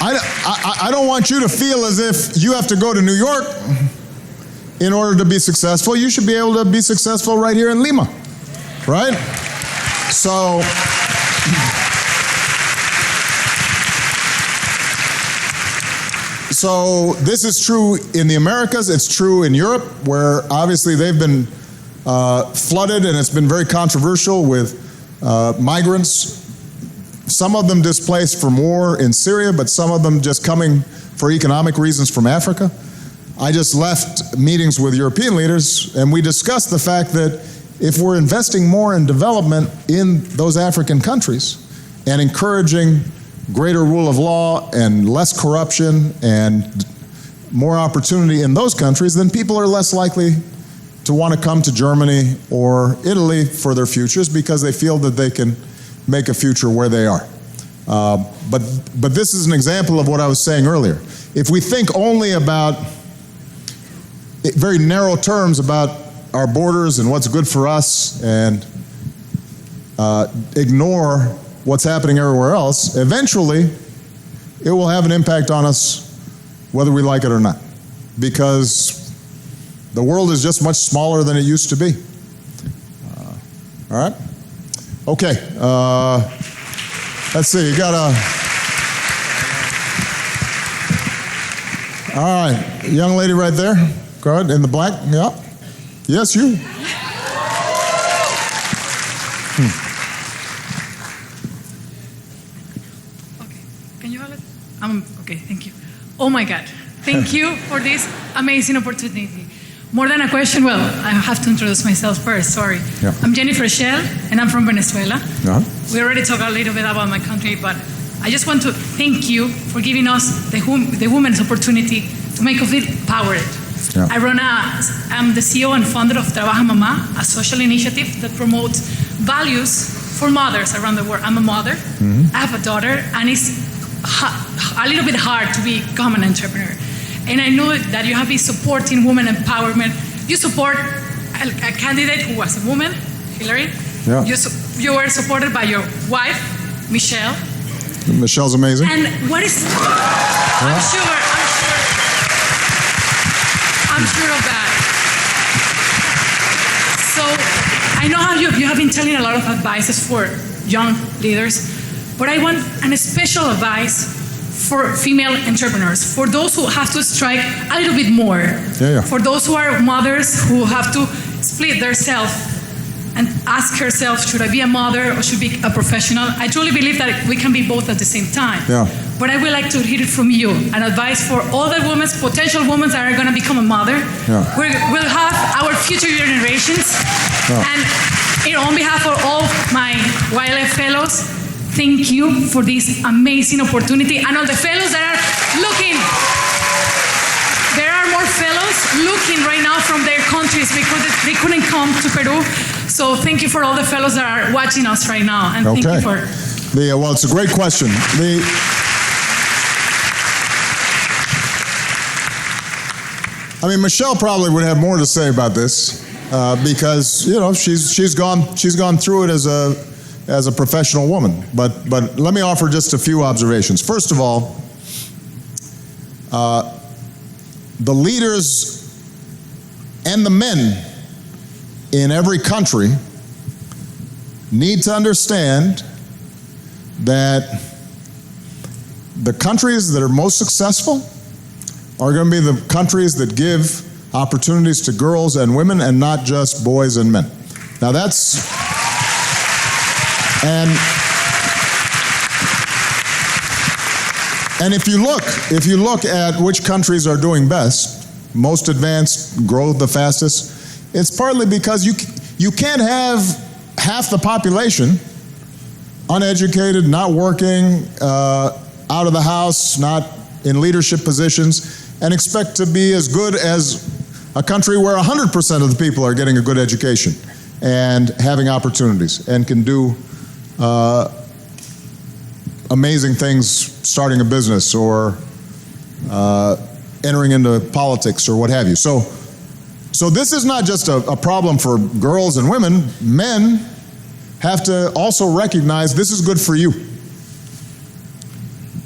I don't want you to feel as if you have to go to New York in order to be successful. You should be able to be successful right here in Lima, right? So this is true in the Americas. It's true in Europe, where obviously they've been flooded, and it's been very controversial with migrants. Some of them displaced from war in Syria, but some of them just coming for economic reasons from Africa. I just left meetings with European leaders, and we discussed the fact that if we're investing more in development in those African countries and encouraging greater rule of law and less corruption and more opportunity in those countries, then people are less likely to want to come to Germany or Italy for their futures, because they feel that they can make a future where they are. But this is an example of what I was saying earlier. If we think only about very narrow terms about our borders and what's good for us, and ignore what's happening everywhere else, eventually it will have an impact on us whether we like it or not, because the world is just much smaller than it used to be. All right? Okay, let's see, you got all right, young lady right there. go ahead, in the black, yeah. Yes, you. Okay, can you hold it? Okay, thank you. Oh my God, thank you for this amazing opportunity. More than a question, well, I have to introduce myself first, sorry. Yeah. I'm Jennifer Shell, and I'm from Venezuela. Yeah. We already talked a little bit about my country, but I just want to thank you for giving us the women's opportunity to make us feel empowered. Yeah. I'm the CEO and founder of Trabaja Mamá, a social initiative that promotes values for mothers around the world. I'm a mother, I have a daughter, and it's a little bit hard to become an entrepreneur. And I know that you have been supporting women empowerment. You support a candidate who was a woman, Hillary. Yeah. You were supported by your wife, Michelle. Michelle's amazing. And what is? I'm sure of that. So I know how you have been telling a lot of advices for young leaders, but I want a special advice for female entrepreneurs, for those who have to strike a little bit more, for those who are mothers who have to split themselves and ask herself, should I be a mother or should I be a professional? I truly believe that we can be both at the same time. Yeah. But I would like to hear it from you, an advice for all the women, potential women that are going to become a mother. Yeah. We'll have our future generations. Yeah. And on behalf of all my YLF fellows, thank you for this amazing opportunity. And all the fellows that are looking, there are more fellows looking right now from their countries because they couldn't come to Peru. So thank you for all the fellows that are watching us right now. And thank you for... Well, it's a great question. Michelle probably would have more to say about this because, she's gone through it as a professional woman. But let me offer just a few observations. First of all, the leaders and the men in every country need to understand that the countries that are most successful are going to be the countries that give opportunities to girls and women and not just boys and men. Now and if you look at which countries are doing best, most advanced, grow the fastest, it's partly because you can't have half the population uneducated, not working, out of the house, not in leadership positions, and expect to be as good as a country where 100% of the people are getting a good education and having opportunities and can do amazing things, starting a business or entering into politics or what have you. So this is not just a problem for girls and women. Men have to also recognize this is good for you.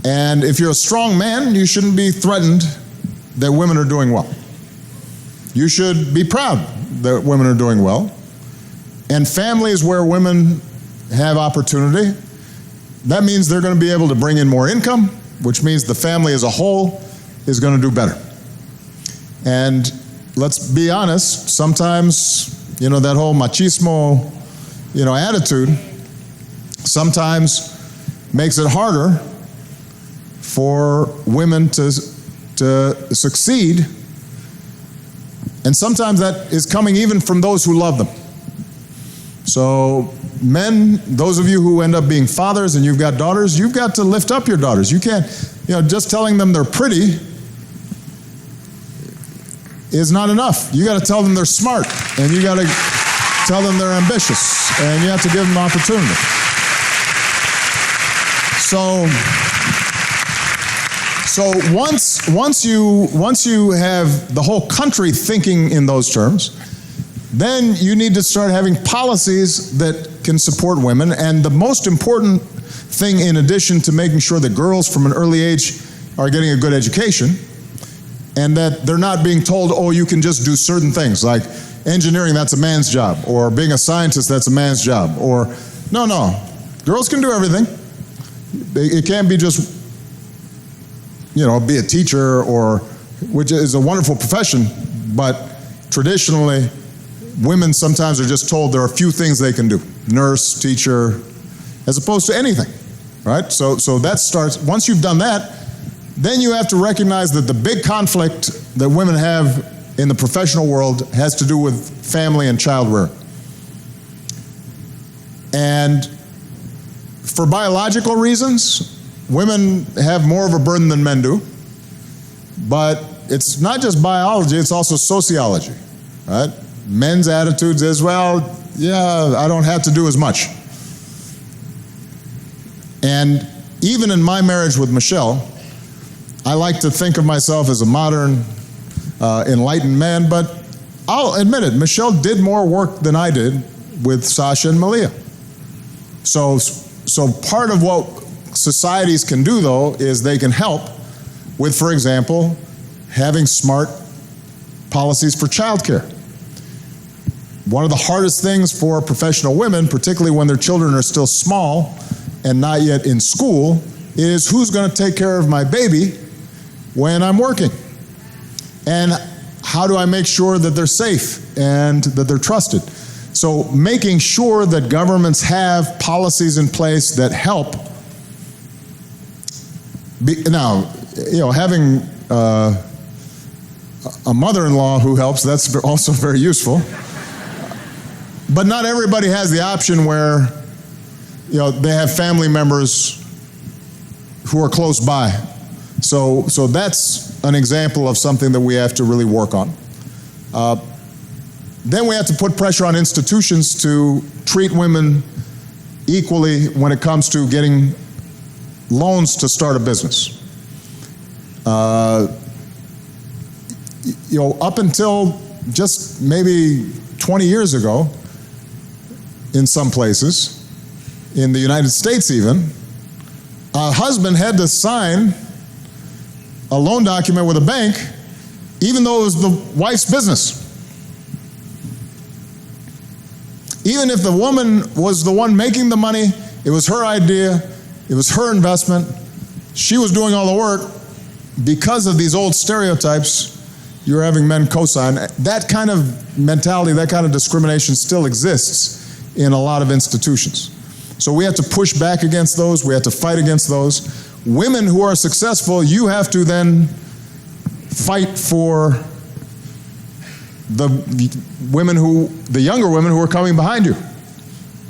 And if you're a strong man, you shouldn't be threatened that women are doing well. You should be proud that women are doing well. And families where women have opportunity, that means they're going to be able to bring in more income, which means the family as a whole is going to do better. And let's be honest, sometimes, that whole machismo, attitude sometimes makes it harder for women to succeed. And sometimes that is coming even from those who love them. So men, those of you who end up being fathers and you've got daughters, you've got to lift up your daughters. You can't, just telling them they're pretty is not enough. You got to tell them they're smart, and you got to tell them they're ambitious, and you have to give them opportunity. So once you have the whole country thinking in those terms, then you need to start having policies that can support women. And the most important thing, in addition to making sure that girls from an early age are getting a good education, and that they're not being told, oh, you can just do certain things, like engineering, that's a man's job, or being a scientist, that's a man's job, or no, girls can do everything. It can't be just, be a teacher, or which is a wonderful profession, But traditionally, women sometimes are just told there are a few things they can do: nurse, teacher, as opposed to anything, right? So that starts, once you've done that, then you have to recognize that the big conflict that women have in the professional world has to do with family and child rearing. And for biological reasons, women have more of a burden than men do. But it's not just biology, it's also sociology, right? Men's attitudes is, well, yeah, I don't have to do as much. And even in my marriage with Michelle, I like to think of myself as a modern, enlightened man, but I'll admit it, Michelle did more work than I did with Sasha and Malia. So part of what societies can do, though, is they can help with, for example, having smart policies for childcare. One of the hardest things for professional women, particularly when their children are still small and not yet in school, is who's going to take care of my baby when I'm working? And how do I make sure that they're safe and that they're trusted? So making sure that governments have policies in place that help. Now, having a mother-in-law who helps, that's also very useful. But not everybody has the option where, they have family members who are close by. So that's an example of something that we have to really work on. Then we have to put pressure on institutions to treat women equally when it comes to getting loans to start a business. Up until just maybe 20 years ago, in some places, in the United States even, a husband had to sign a loan document with a bank, even though it was the wife's business. Even if the woman was the one making the money, it was her idea, it was her investment, she was doing all the work, because of these old stereotypes, you're having men co-sign. That kind of mentality, that kind of discrimination still exists in a lot of institutions. So we have to push back against those, we have to fight against those. Women who are successful, you have to then fight for the younger women who are coming behind you,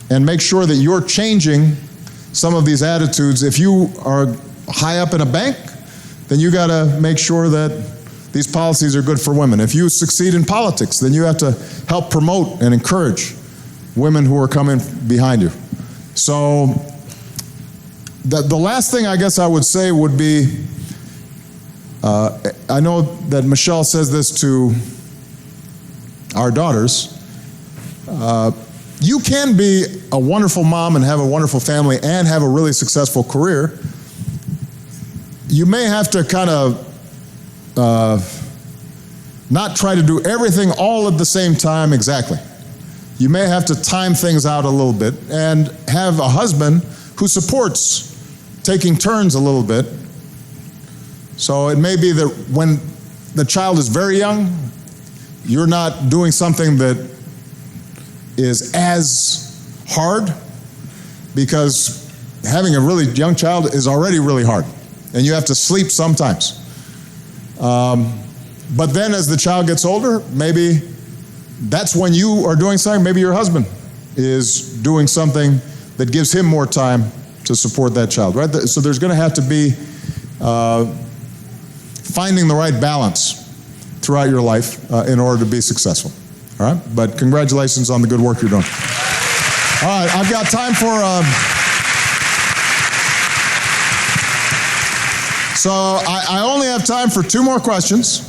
and make sure that you're changing some of these attitudes. If you are high up in a bank, then you got to make sure that these policies are good for women. If you succeed in politics, then you have to help promote and encourage women who are coming behind you. So the last thing I guess I would say would be, I know that Michelle says this to our daughters, you can be a wonderful mom and have a wonderful family and have a really successful career. You may have to kind of not try to do everything all at the same time exactly. You may have to time things out a little bit and have a husband who supports taking turns a little bit. So it may be that when the child is very young, you're not doing something that is as hard, because having a really young child is already really hard, and you have to sleep sometimes. But then as the child gets older, maybe that's when you are doing something, maybe your husband is doing something that gives him more time to support that child, right? So there's going to have to be finding the right balance throughout your life in order to be successful, all right? But congratulations on the good work you're doing. All right, I've got time for... So I only have time for 2 more questions.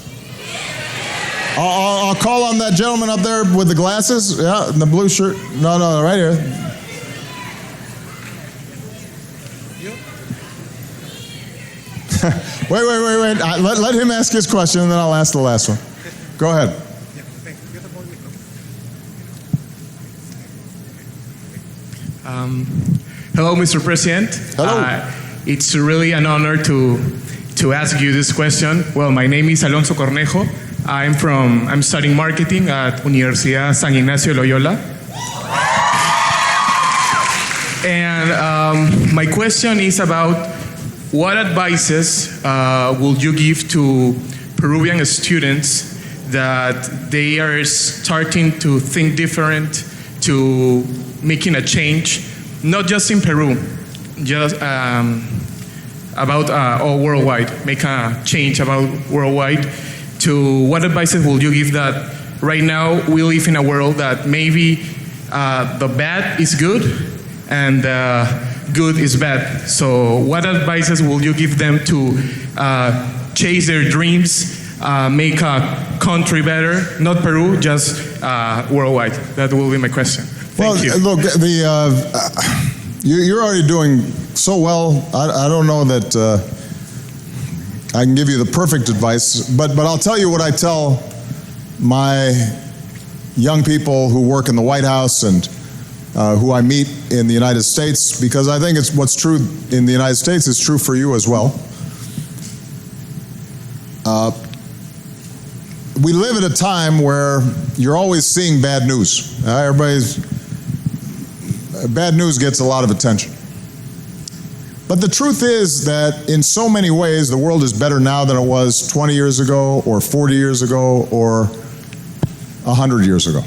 I'll call on that gentleman up there with the glasses. Yeah, in the blue shirt. No, right here. Wait. Let him ask his question, and then I'll ask the last one. Go ahead. Hello, Mr. President. Hello. It's really an honor to ask you this question. Well, my name is Alonso Cornejo. I'm studying marketing at Universidad San Ignacio Loyola. And my question is about what advices will you give to Peruvian students that they are starting to think different, to making a change, not just in Peru, just about all worldwide, make a change about worldwide. To what advices will you give that right now we live in a world that maybe the bad is good and good is bad. So what advices will you give them to chase their dreams, make a country better, not Peru, just worldwide? That will be my question. Thank you. Look, you're already doing so well. I don't know that I can give you the perfect advice, but I'll tell you what I tell my young people who work in the White House and who I meet in the United States, because I think it's what's true in the United States is true for you as well. We live at a time where you're always seeing bad news. Bad news gets a lot of attention. But the truth is that in so many ways, the world is better now than it was 20 years ago, or 40 years ago, or 100 years ago.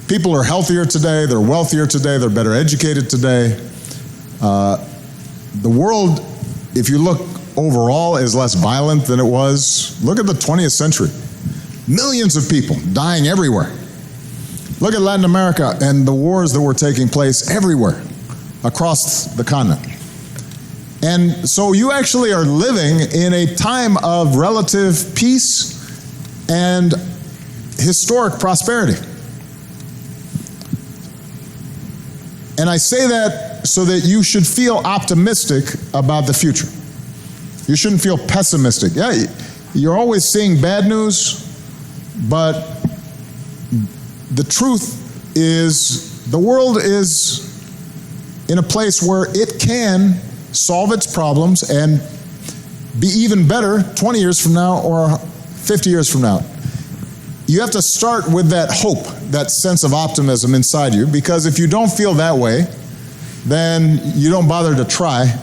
People are healthier today, they're wealthier today, they're better educated today. The world, if you look overall, is less violent than it was. Look at the 20th century. Millions of people dying everywhere. Look at Latin America and the wars that were taking place everywhere across the continent. And so you actually are living in a time of relative peace and historic prosperity. And I say that so that you should feel optimistic about the future. You shouldn't feel pessimistic. Yeah, you're always seeing bad news, but the truth is the world is in a place where it can solve its problems and be even better 20 years from now or 50 years from now. You have to start with that hope, that sense of optimism inside you, because if you don't feel that way, then you don't bother to try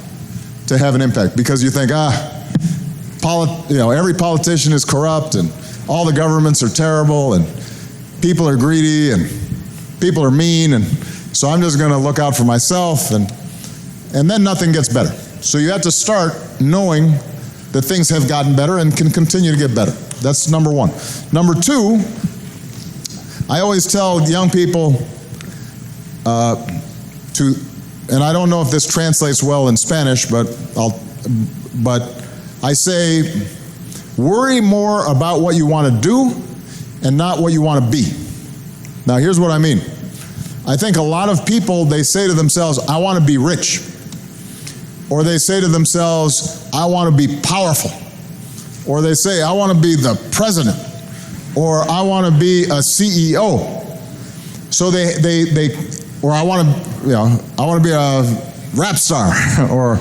to have an impact, because you think, every politician is corrupt and all the governments are terrible and people are greedy and people are mean, and so I'm just going to look out for myself, and then nothing gets better. So you have to start knowing that things have gotten better and can continue to get better. That's number one. Number two, I always tell young people and I don't know if this translates well in Spanish, but I say, worry more about what you want to do and not what you want to be. Now, here's what I mean. I think a lot of people, they say to themselves, I want to be rich. Or they say to themselves, I want to be powerful. Or they say, I want to be the president. Or I want to be a CEO. So or I want to be a rap star or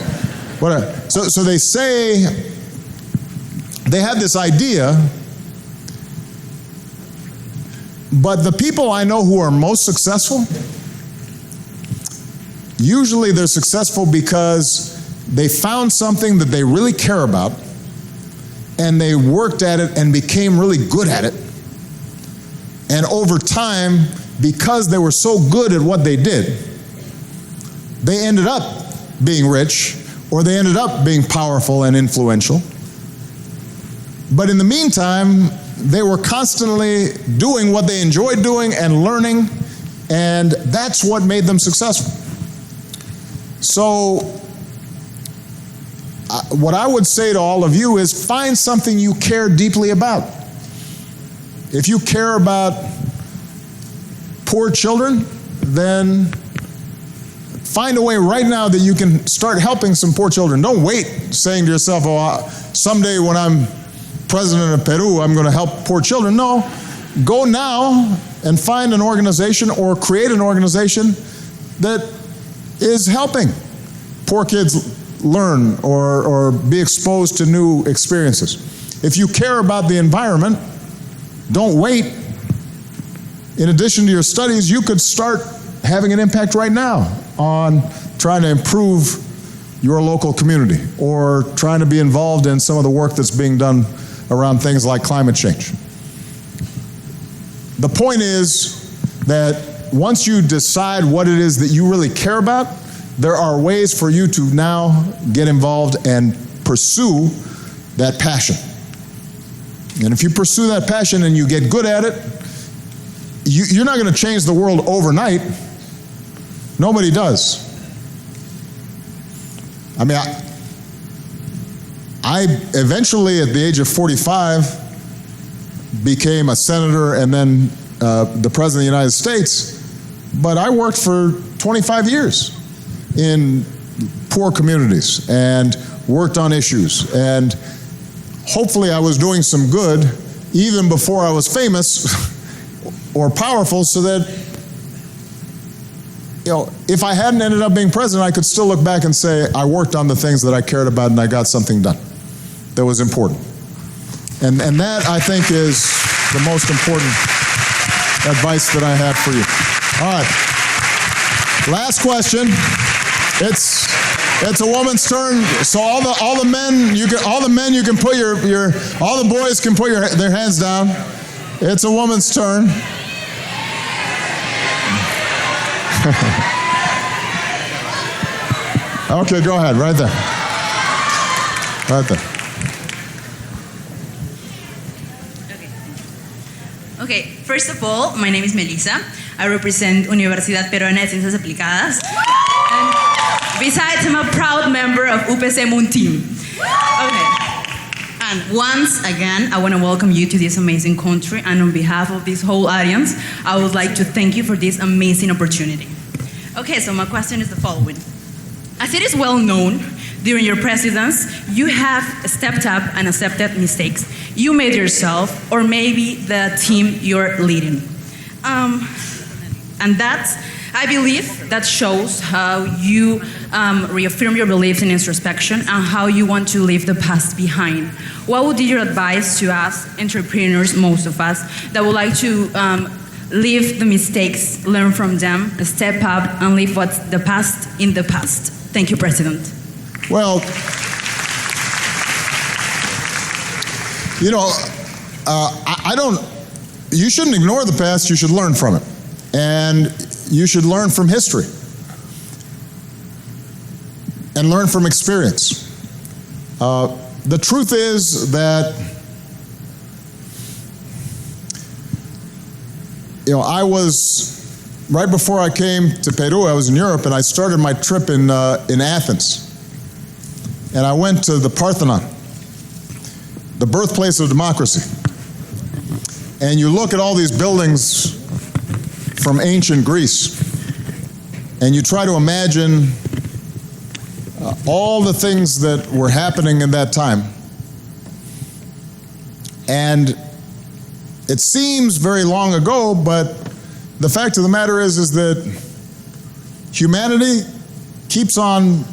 whatever. So they say, they have this idea, but the people I know who are most successful, usually they're successful because they found something that they really care about and they worked at it and became really good at it. And over time, because they were so good at what they did, they ended up being rich, or they ended up being powerful and influential. But in the meantime, they were constantly doing what they enjoyed doing and learning, and that's what made them successful. So, what I would say to all of you is find something you care deeply about. If you care about poor children, then find a way right now that you can start helping some poor children. Don't wait saying to yourself, someday when I'm president of Peru, I'm going to help poor children. No, go now and find an organization or create an organization that is helping poor kids learn or be exposed to new experiences. If you care about the environment, don't wait. In addition to your studies, you could start having an impact right now on trying to improve your local community or trying to be involved in some of the work that's being done around things like climate change. The point is that once you decide what it is that you really care about, there are ways for you to now get involved and pursue that passion. And if you pursue that passion and you get good at it, you're not going to change the world overnight. Nobody does. I mean, I eventually, at the age of 45, became a senator and then the president of the United States, but I worked for 25 years in poor communities and worked on issues, and hopefully I was doing some good even before I was famous or powerful, so that, you know, if I hadn't ended up being president, I could still look back and say I worked on the things that I cared about and I got something done that was important. And that, I think, is the most important advice that I have for you. All right. Last question. It's a woman's turn. So all the men you can put all the boys can put their hands down. It's a woman's turn. Okay, go ahead, right there. Right there. Okay, first of all, my name is Melissa. I represent Universidad Peruana de Ciencias Aplicadas. And besides, I'm a proud member of UPC Moon Team. Okay. And once again, I want to welcome you to this amazing country. And on behalf of this whole audience, I would like to thank you for this amazing opportunity. Okay, so my question is the following. As it is well known, during your presidence, you have stepped up and accepted mistakes you made yourself, or maybe the team you're leading. And that's, I believe, that shows how you reaffirm your beliefs in introspection and how you want to leave the past behind. What would be your advice to us, entrepreneurs, most of us, that would like to leave the mistakes, learn from them, step up, and leave what's the past in the past? Thank you, President. Well, you know, you shouldn't ignore the past, you should learn from it. And you should learn from history. And learn from experience. The truth is that, you know, I was, right before I came to Peru, I was in Europe, and I started my trip in Athens. And I went to the Parthenon, the birthplace of democracy. And you look at all these buildings from ancient Greece, and you try to imagine all the things that were happening in that time. And it seems very long ago, but the fact of the matter is that humanity keeps on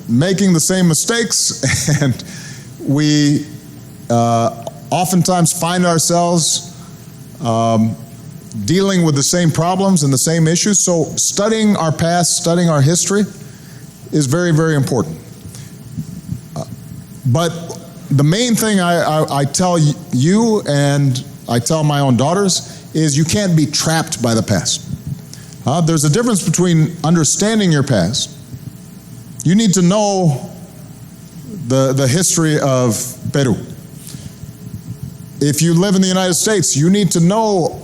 making the same mistakes, and we oftentimes find ourselves dealing with the same problems and the same issues. So studying our past, studying our history is very, very important. But the main thing I tell you, and I tell my own daughters, is you can't be trapped by the past. There's a difference between understanding your past. You need to know the history of Peru. If you live in the United States, you need to know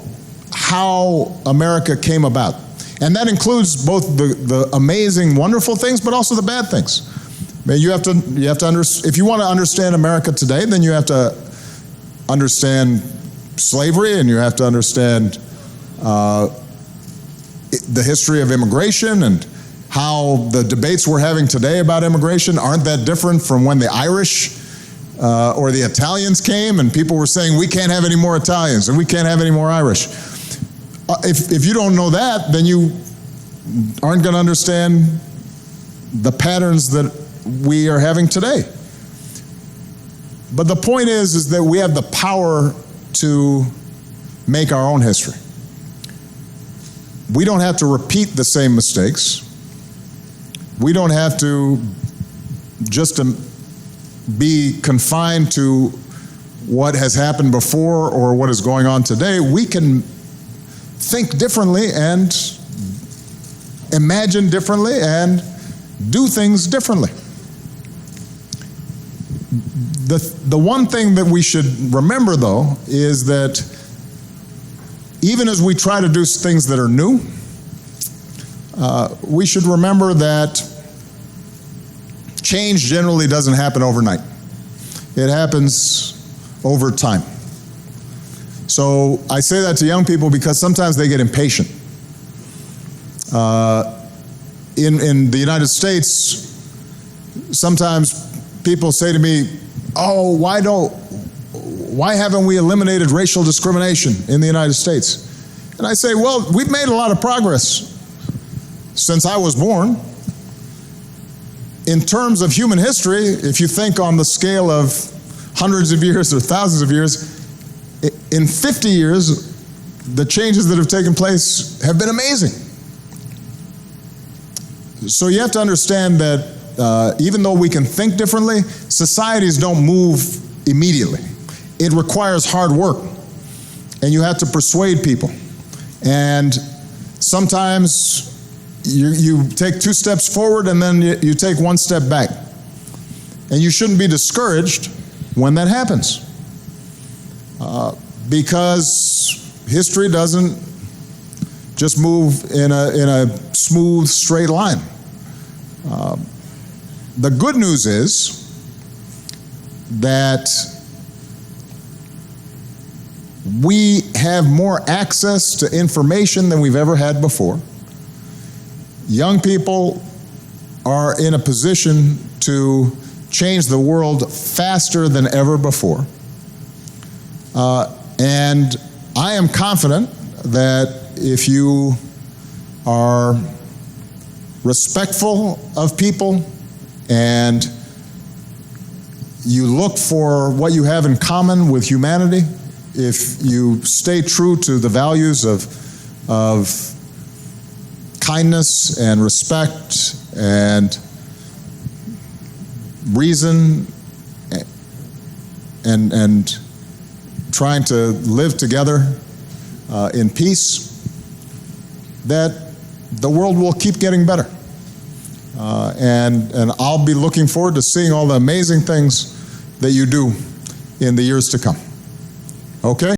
how America came about. And that includes both the amazing, wonderful things, but also the bad things. I mean, you have to if you want to understand America today, then you have to understand slavery, and you have to understand the history of immigration and how the debates we're having today about immigration aren't that different from when the Irish or the Italians came and people were saying we can't have any more Italians and we can't have any more Irish. If you don't know that, then you aren't going to understand the patterns that we are having today. But the point is that we have the power to make our own history. We don't have to repeat the same mistakes. We don't have to just be confined to what has happened before or what is going on today. We can think differently and imagine differently and do things differently. The one thing that we should remember, though, is that even as we try to do things that are new, we should remember that change generally doesn't happen overnight. It happens over time. So I say that to young people because sometimes they get impatient. In the United States, sometimes people say to me, "Oh, why haven't we eliminated racial discrimination in the United States?" And I say, well, we've made a lot of progress since I was born. In terms of human history, if you think on the scale of hundreds of years or thousands of years, in 50 years, the changes that have taken place have been amazing. So you have to understand that even though we can think differently, societies don't move immediately. It requires hard work, and you have to persuade people. And sometimes you take 2 steps forward and then you take 1 step back. And you shouldn't be discouraged when that happens. Because history doesn't just move in a smooth, straight line. The good news is that we have more access to information than we've ever had before. Young people are in a position to change the world faster than ever before. And I am confident that if you are respectful of people and you look for what you have in common with humanity, if you stay true to the values of kindness and respect and reason and trying to live together in peace, that the world will keep getting better. And I'll be looking forward to seeing all the amazing things that you do in the years to come. Okay?